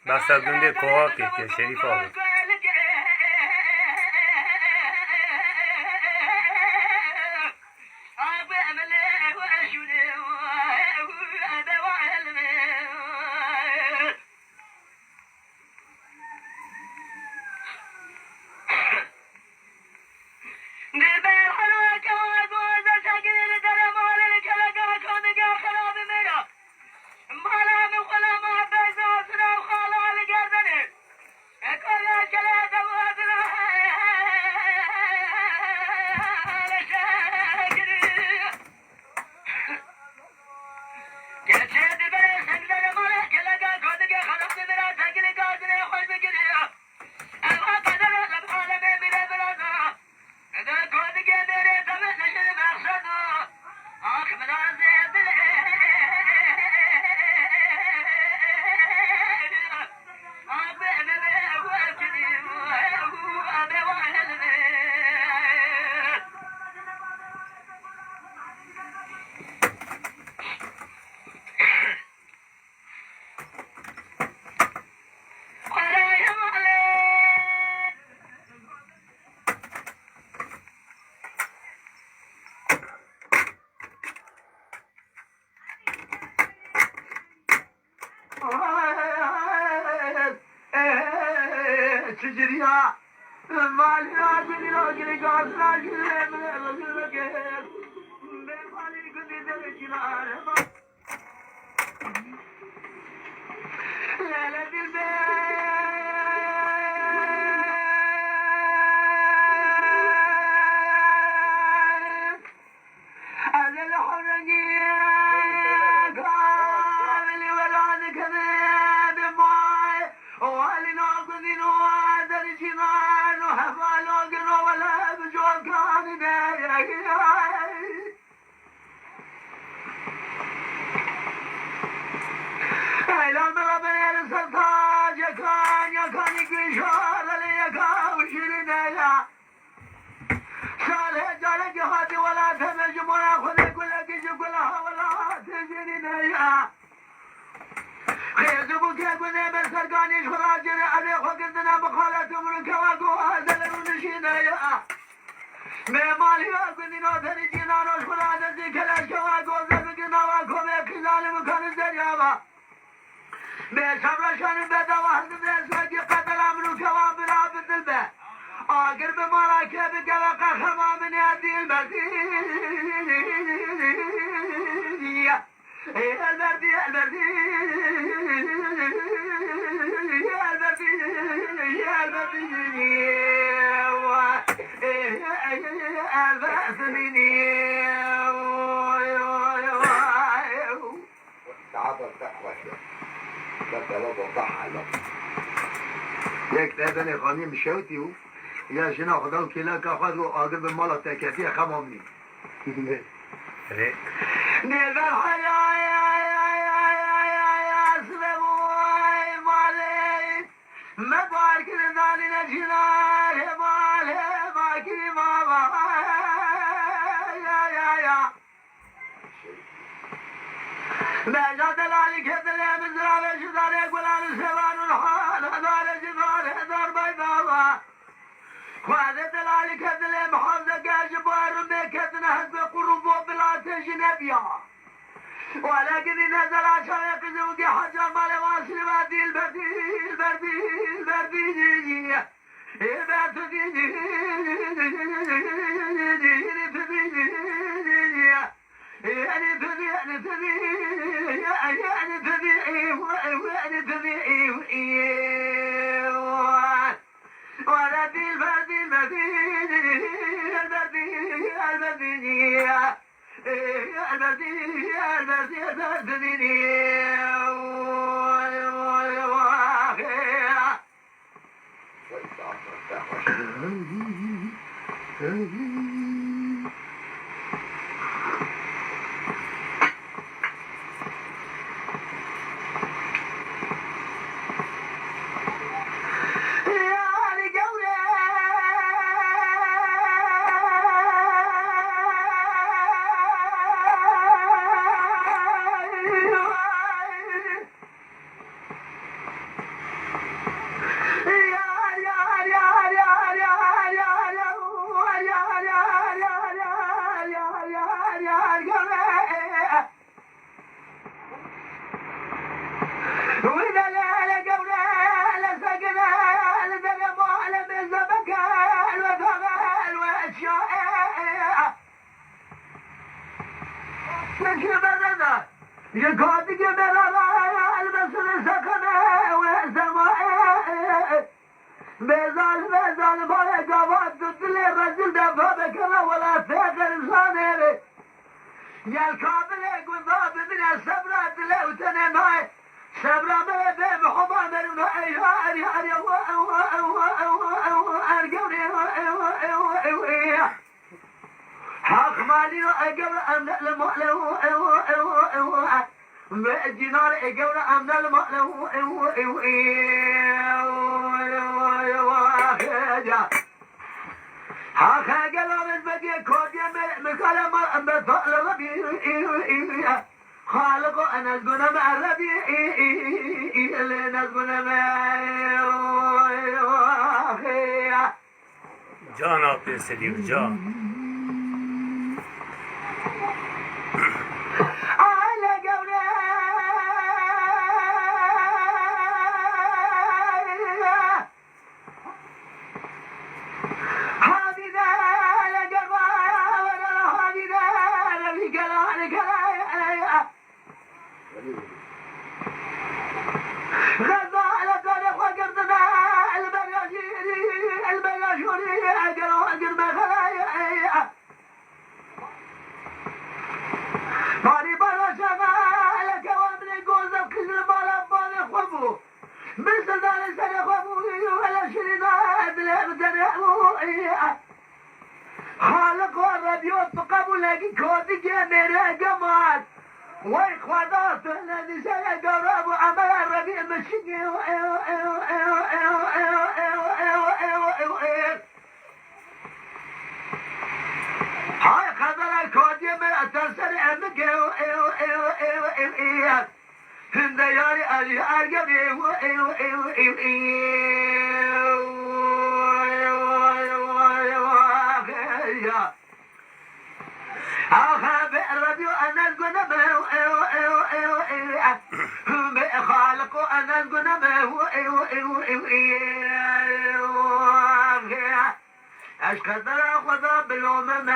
بحثا گنده کوهاکه که شریف آقا تجريها مالنا جنينا جني قاسنا جني من الجهل بمالي كني درجنا يا لدي البيت هذا الحرقية كامل ولانك بماي وهالي ناقضينو هذا الجنان وحفالوقنو ولا بجوك إلى مربع السلطان يكان يقشار لي يكاوشرنا يا صالح جالك هاتي كيكوني بسرقاني شراجري علي خوكتنا بخالة من كواكو هذا لنشينا يا مالي أقولي نوثري جنانو شراجة زي كلاش كواكو زبقنا واكو بيكزالي مكان الدريابا بشبرشان بدا واحد بيسوكي قتل عملو كواب رابط البه آقر بمارا كيف قلق خمام من يدي البردية البردية یک تهدن خانی مشوتی و یا جنا خدا و کلا که خود و آگر به مالا تکیتی خمام نی نیلبر حیای سلموی مالی مبار کردانی نجنال مال باکی ماما نجا دلالی که دلی مزرابه شداره گلان سوان الحال هدار جدار هدار بیداوا خواهد دلالی که دلی محافظه گاج بارم بکتن حزب قروب و بلات جنبیا ولكن نزل عشان قزوقي حجر مال واصل بادي البردي جانا بسليف جان هند ياري أجي أرقبي أخاف الربيع أنا القنبة خالق أنا القنبة أشكد لا خذا بالأمم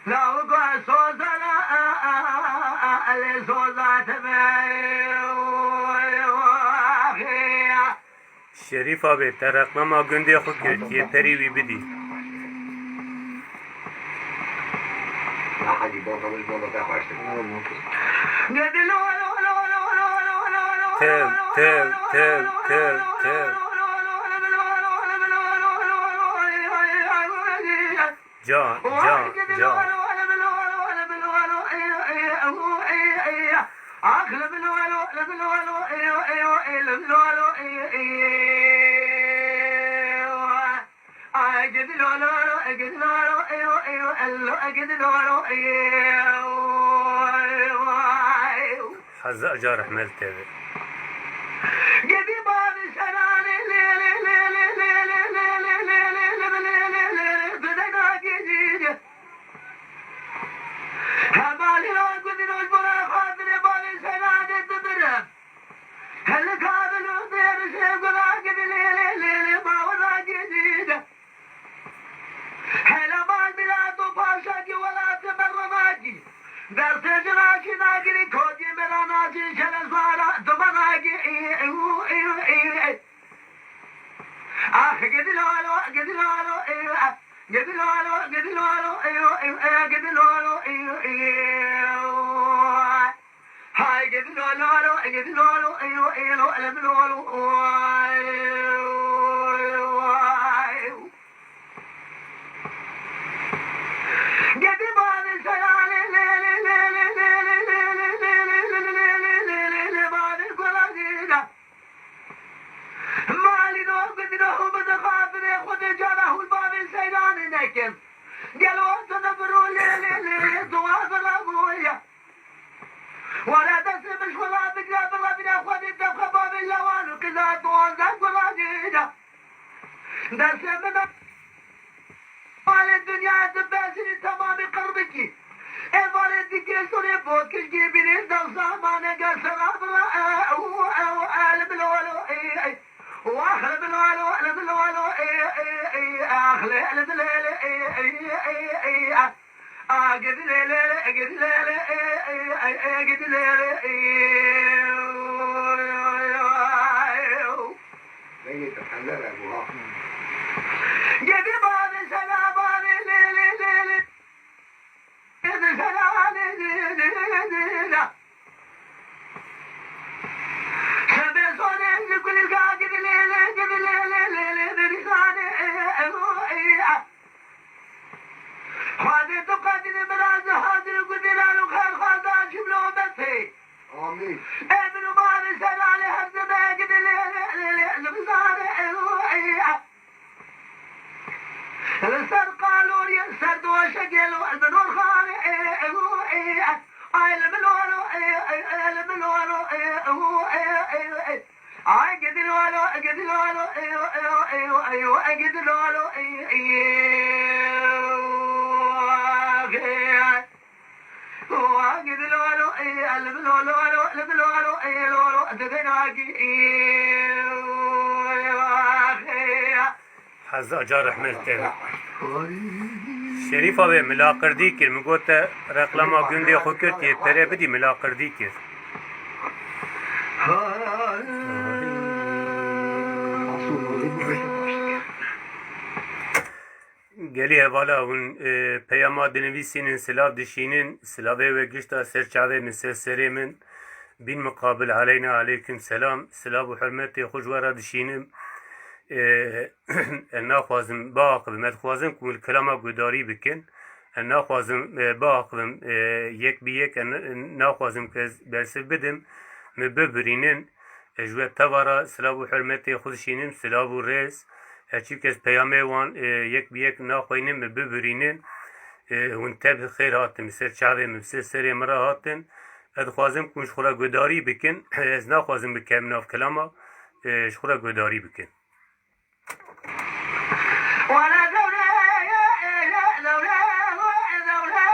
لا وقع صوت لا اللي صوت شریف آبی ترقنما گنده خود کرد یه پریوی بدی تم تم تم تم تم جان جان جان حز أجار رحمة تبي ولا تسمش ولا بقلب الله بنا خذ الدفخ باب اللوان وقذات وانزاك ولا جيدة دسمنا مال الدنيا تباسل تمام قربك الوالد كيسر يبوت كشكي بني الدوسا ما نقا سراب الله بالولو واخر بالولو بالولو اخر بالولو أجد ليلة أجد ليلة أجد ليلة ليه تحلل أبوها جد بعد سلام ليلة ليلة جد سلام ليلة سبع صونين كل القاعد ليلة جد ليلة ليلة برسالة هذه تقدم براز هذه القدران وخير خاضع شبلو بسي آمين ابن بعض سلالي هرز باقد لبزار السر قالوا لي السر دوشقل والبنور خالي المنورو المنورو قد الولو قد الولو قد الولو حز أجار رحمة تبي شریف آبی ملاقردی کر مگوت رقلما گنده خود کرد یه پره بدی ملاقردی کر گلی حوالا اون پیاما دنویسینن سلاف دشینن سلافه و گشتا سرچاوه من سری من بین مقابل علینا علیکم سلام سلاف و حرمت خوشوارا دشینم ناخوازم با عقلم ادخوازم که الکلاما گداری بکن ناخوازم با عقلم یک بی یک ناخوازم که برسل بدم مببرینن جوه توارا سلاف و حرمت خودشینم سلاف و ریس هرچی کس پیامه وان یک بی یک ناخوینم مببرینن هون تب خیر هاتن مثل چاوه مثل سری مرا هاتن ادخوازم کنش خورا گداری بکن از نخوازم بکم ناف کلاما شخورا گداری بکن ولا دولة لا دولة دولة دولة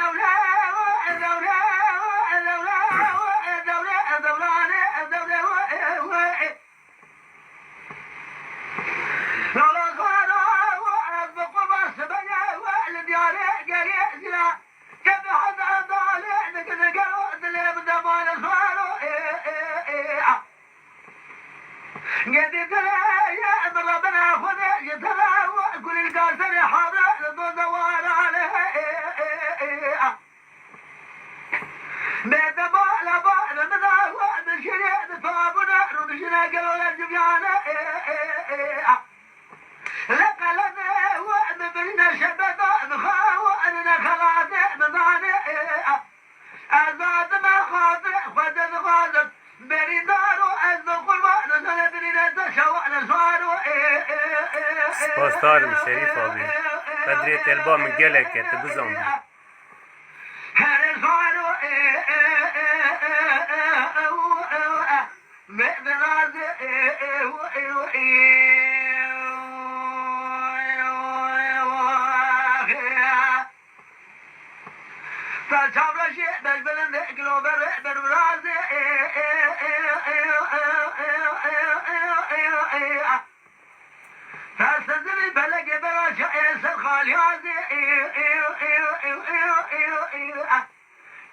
دولة دولة دولة لا صارا وأسبق بسبيا والديار قرية زلا كم حد ضالع نقد قرود اللي بدمان صاروا قد تلايا من ربنا خذ يتلاوى كل القاسر حاضر دوار عليه بيت بالا بالا مداوى من شريط طابنا ردشنا قالوا للجبيانة لقلنا وأن بينا شبابا نخاوى أننا خلاص نضعني أزاد ما خاطر خدت غازت بري دارو أزد قربان نزل برينا تشوى نسوارو سپاسدارم شریف آبی قدری تلبا من گلک تبزم هر سوارو مدراز فالشابرشي بالبلند قلوبر بربراز فاستزري بلق براشا يسر خاليازي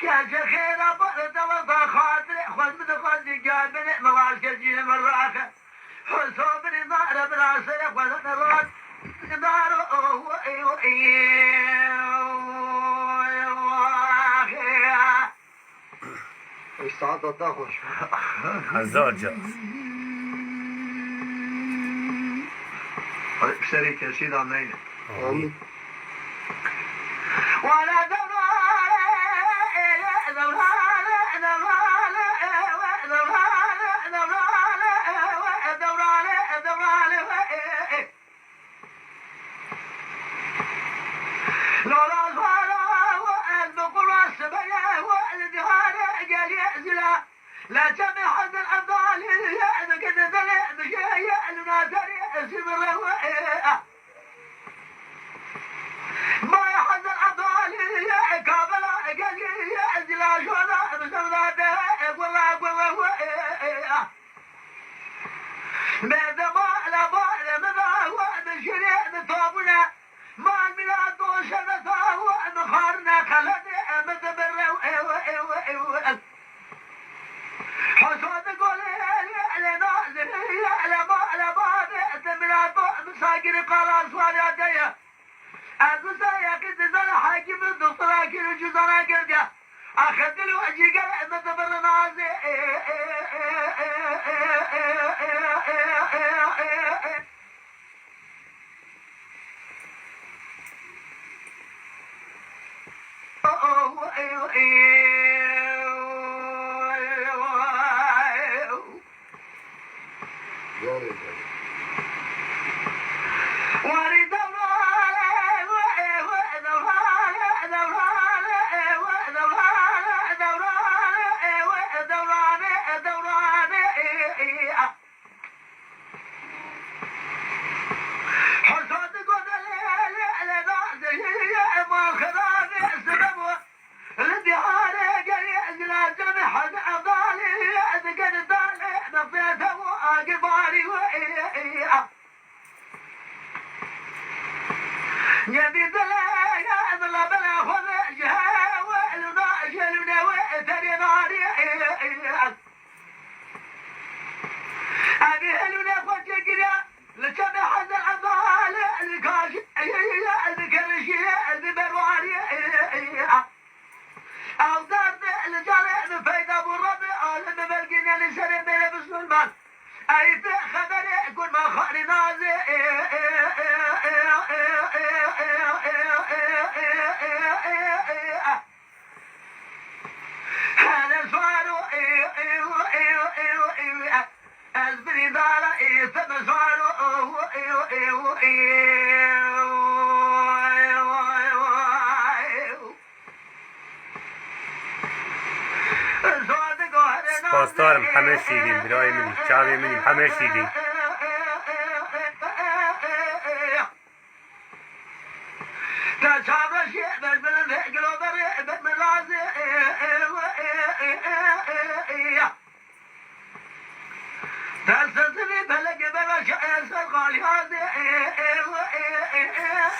كاش خير برد وضا خاطر خذ مدخل جابن مواش كجين مراخة حسوب نظار براسي خذ نراد نظار الساعة تخش هزار جاز بسري كسيد عمينة آمين ولا لا تبي حد الأبطال إذا كنت ذلك بشيء لنا تري سمر ما يحد الأبطال كابلا قال لا شولا بسوداء والله ماذا ما لا ما ماذا هو بشريع بطابنا ما الميلاد وشنا هو مخارنا خلنا مدبر حسود قولي لنازل على ما بيت مساكن قال أسوار يديا أقصى يا كنت زنا حاكم الدكتور كل جزنا قرقة أخذ له أجيقة مدبر نازل يبي بلا يا بلا بلا خذ جها والنا جلنا وتري ناري أبي هلنا خذ جرا لتبع هذا الأبال الكاش الكرشي البرواري أو دار الجارة بفيدا بالربع المبلغين لسر بلا بسلمان أي خبر كل ما خاري نازي هذا صاروا أزبري دارا ثم صاروا پاراستارم همه شیرین برای منی چاوی منی همه شیرین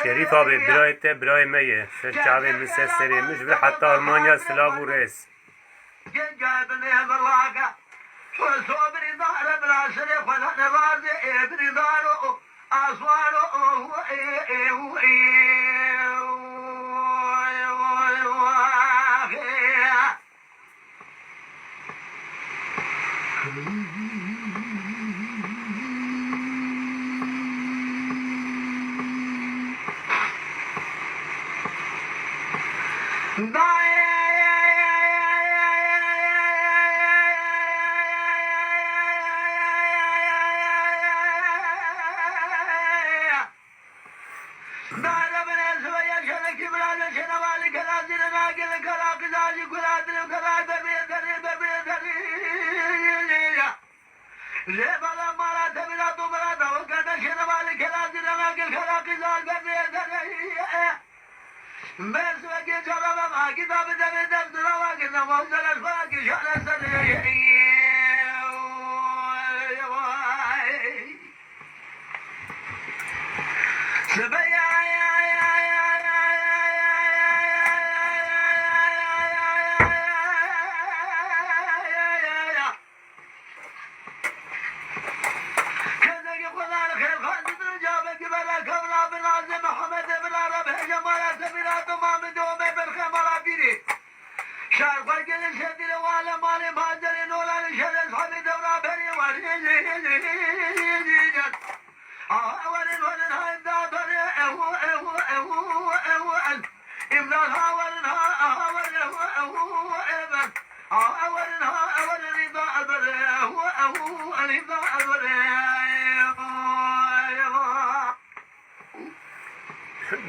شریف آبی برای ته برای میه سر چاوی من سر سریمش و حتی آرمانیا سلاو و رئیس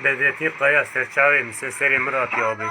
بدرتی قیاس سر چاوی من سر سری مرات یابی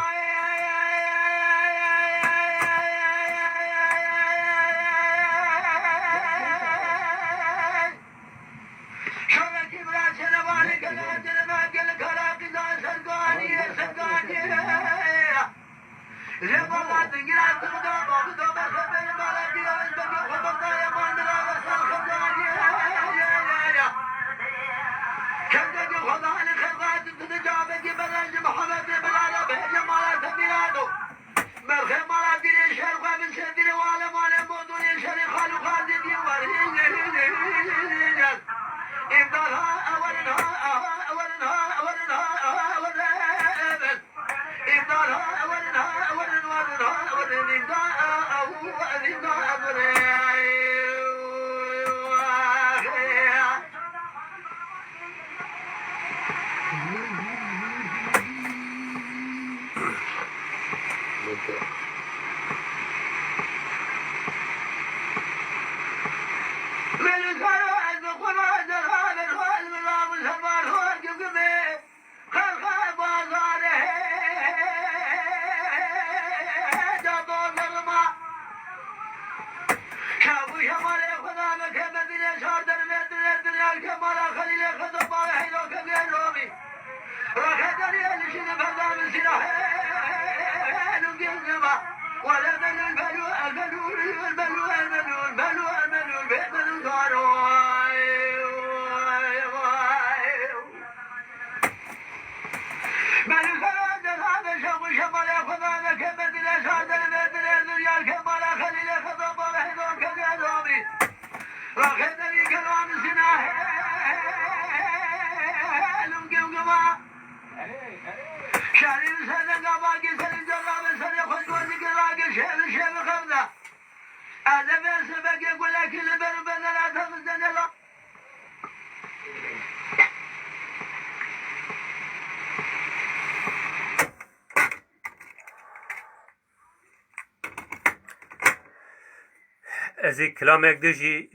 از کلامک دژی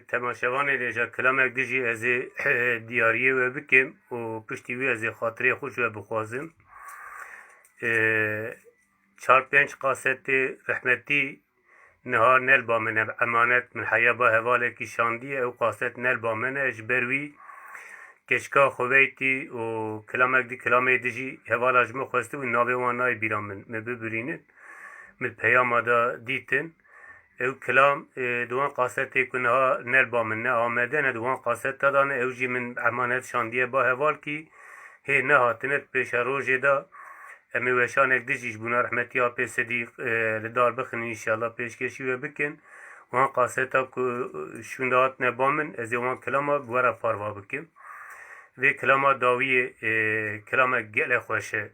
تماشاوان دیجا کلامک دژی از دیاریه و بکم و پشتی وی از خاطره خوش و بخوازم چار پنج قاست رحمتی نهار نل با من امانت من حیا با هواله کی شاندی او قاست نل با من اجبروی کشکا خویتی و کلامک دی کلامه دیجی هوالاج مخواسته و ناوی وانای بیرام من ببرینن من پیام دا دیتن او کلام دوان قاسته کنها نل با من نه آمده نه دوان قاست دادانه او جی من امانت شاندیه با هوال کی هی نه هاتنت پیش روژه دا امی وشانک دیجیش بونا رحمتی ها پی صدیق لدار بخن انشاءالله پیش کشی و بکن وان قاسته که شوندهات نبا من از وان کلام بورا پاروا بکن و کلام داوی کلام گل خوشه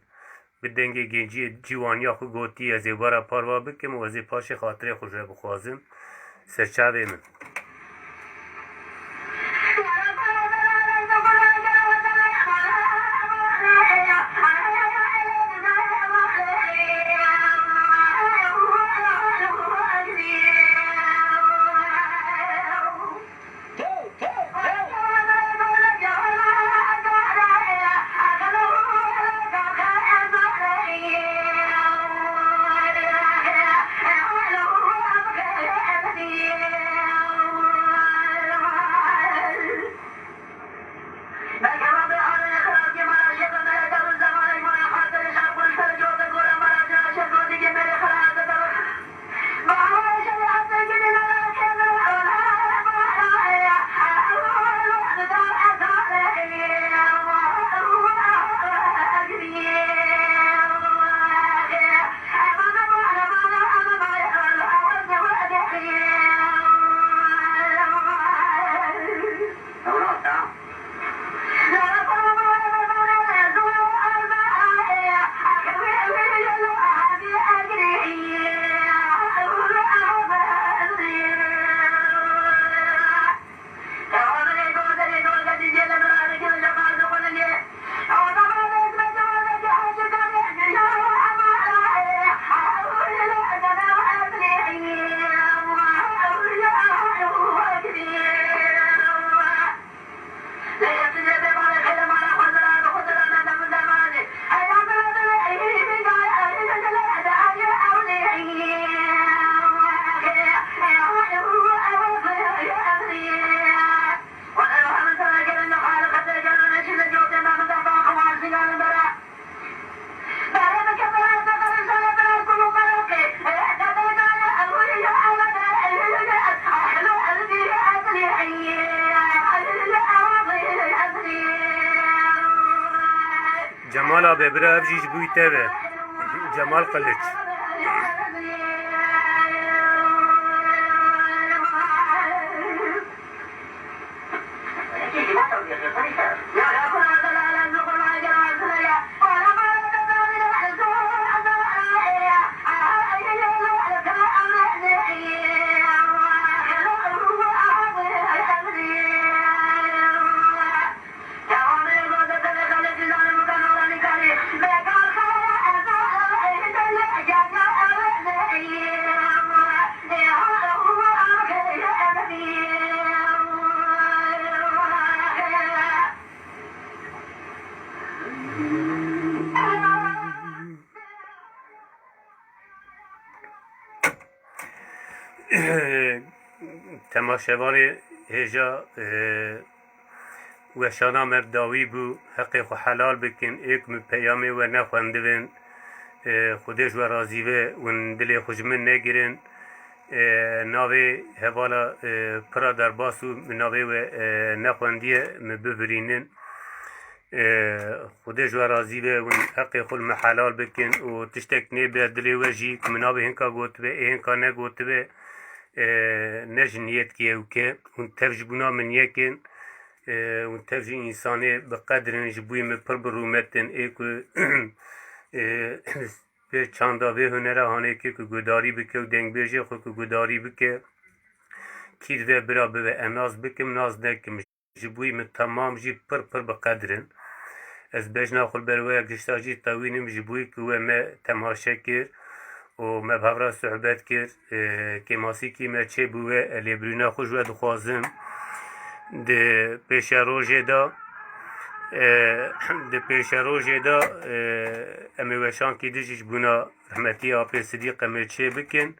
به دنگ گنجی جوانی خو گوتی از بورا پاروا بکن و از پاش خاطر خوش رو بخوازم سرچاوه من جمال ببره افجیج بوی تبه جمال قلت تماشاوان هجا و شانا مبداوی بو حق خو حلال بکن ایک می پیامی و نخوندوین خودش و رازیوه و دل خوشمن نگیرن ناوی هوالا پرا در باسو ناوی و نخوندیه می ببرینن خودش و رازیوه و حق خود محلال بکن و تشتک نیبه دلی وجی که مناوی هنکا گوتبه هنکا نگوتبه نجنیت که او که اون تفجبونا من یکن اون تفجی انسانی به قدر نجبوی من پر برومتن ایکو به چاندا به هنره هانه که گوداری بکه و دنگ بیجه خود که گوداری بکه کیر و برا به اناز بکم ناز نکم جبوی من تمام جی پر به قدرن از بجنا خود بروی گشتا جی تاوینم جبوی که و ما تماشا کر و ما بحرا صحبت کرد که ماسی که ما چه بوه لیبرونا خوش و دخوازم ده پیش روژه دا امی وشان که دیجیش بونا رحمتی آپی صدیق امی چه بکن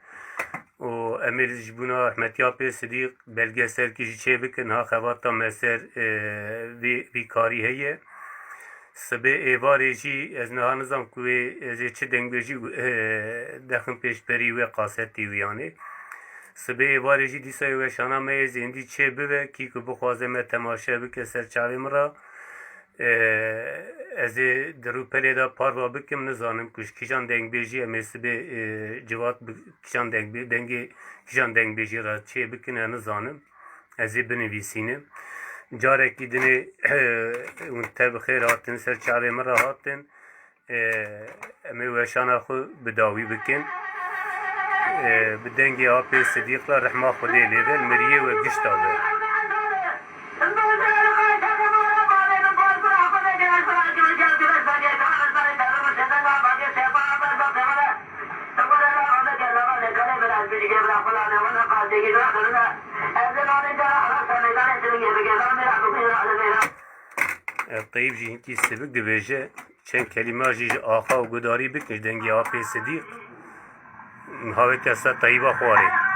و امیر جبونا رحمتیا پی صدیق بلگه سر کشی چه بکن ها خواتا مسر وی کاری هیه سبه ایواری جی از نها نظام که از چه دنگ بجی دخم پیش پری و قاستی ویانه سبه ایواری جی دیسای و شانه زندی چه ببه کی که بخوازه ما تماشه بکه سر چاوی مرا از درو پلی دا پاروا بکم نزانم کش کشان دنگ بیجی امی سبه جوات کشان دنگ بیجی را چه بکنه نزانم از بنویسینم جاره کی دنه اون تب خیر هاتن سر چاوی مرا هاتن امی وشانه خو بداوی بکن بدنگی آپی صدیق لا رحمه خودی لیده مریه و گشت آده طيب جي هنكي سبق دبيجة چند كلمة جي آخا و قداري بكش دنگي آپي صديق هاوي تسا طيبة خواري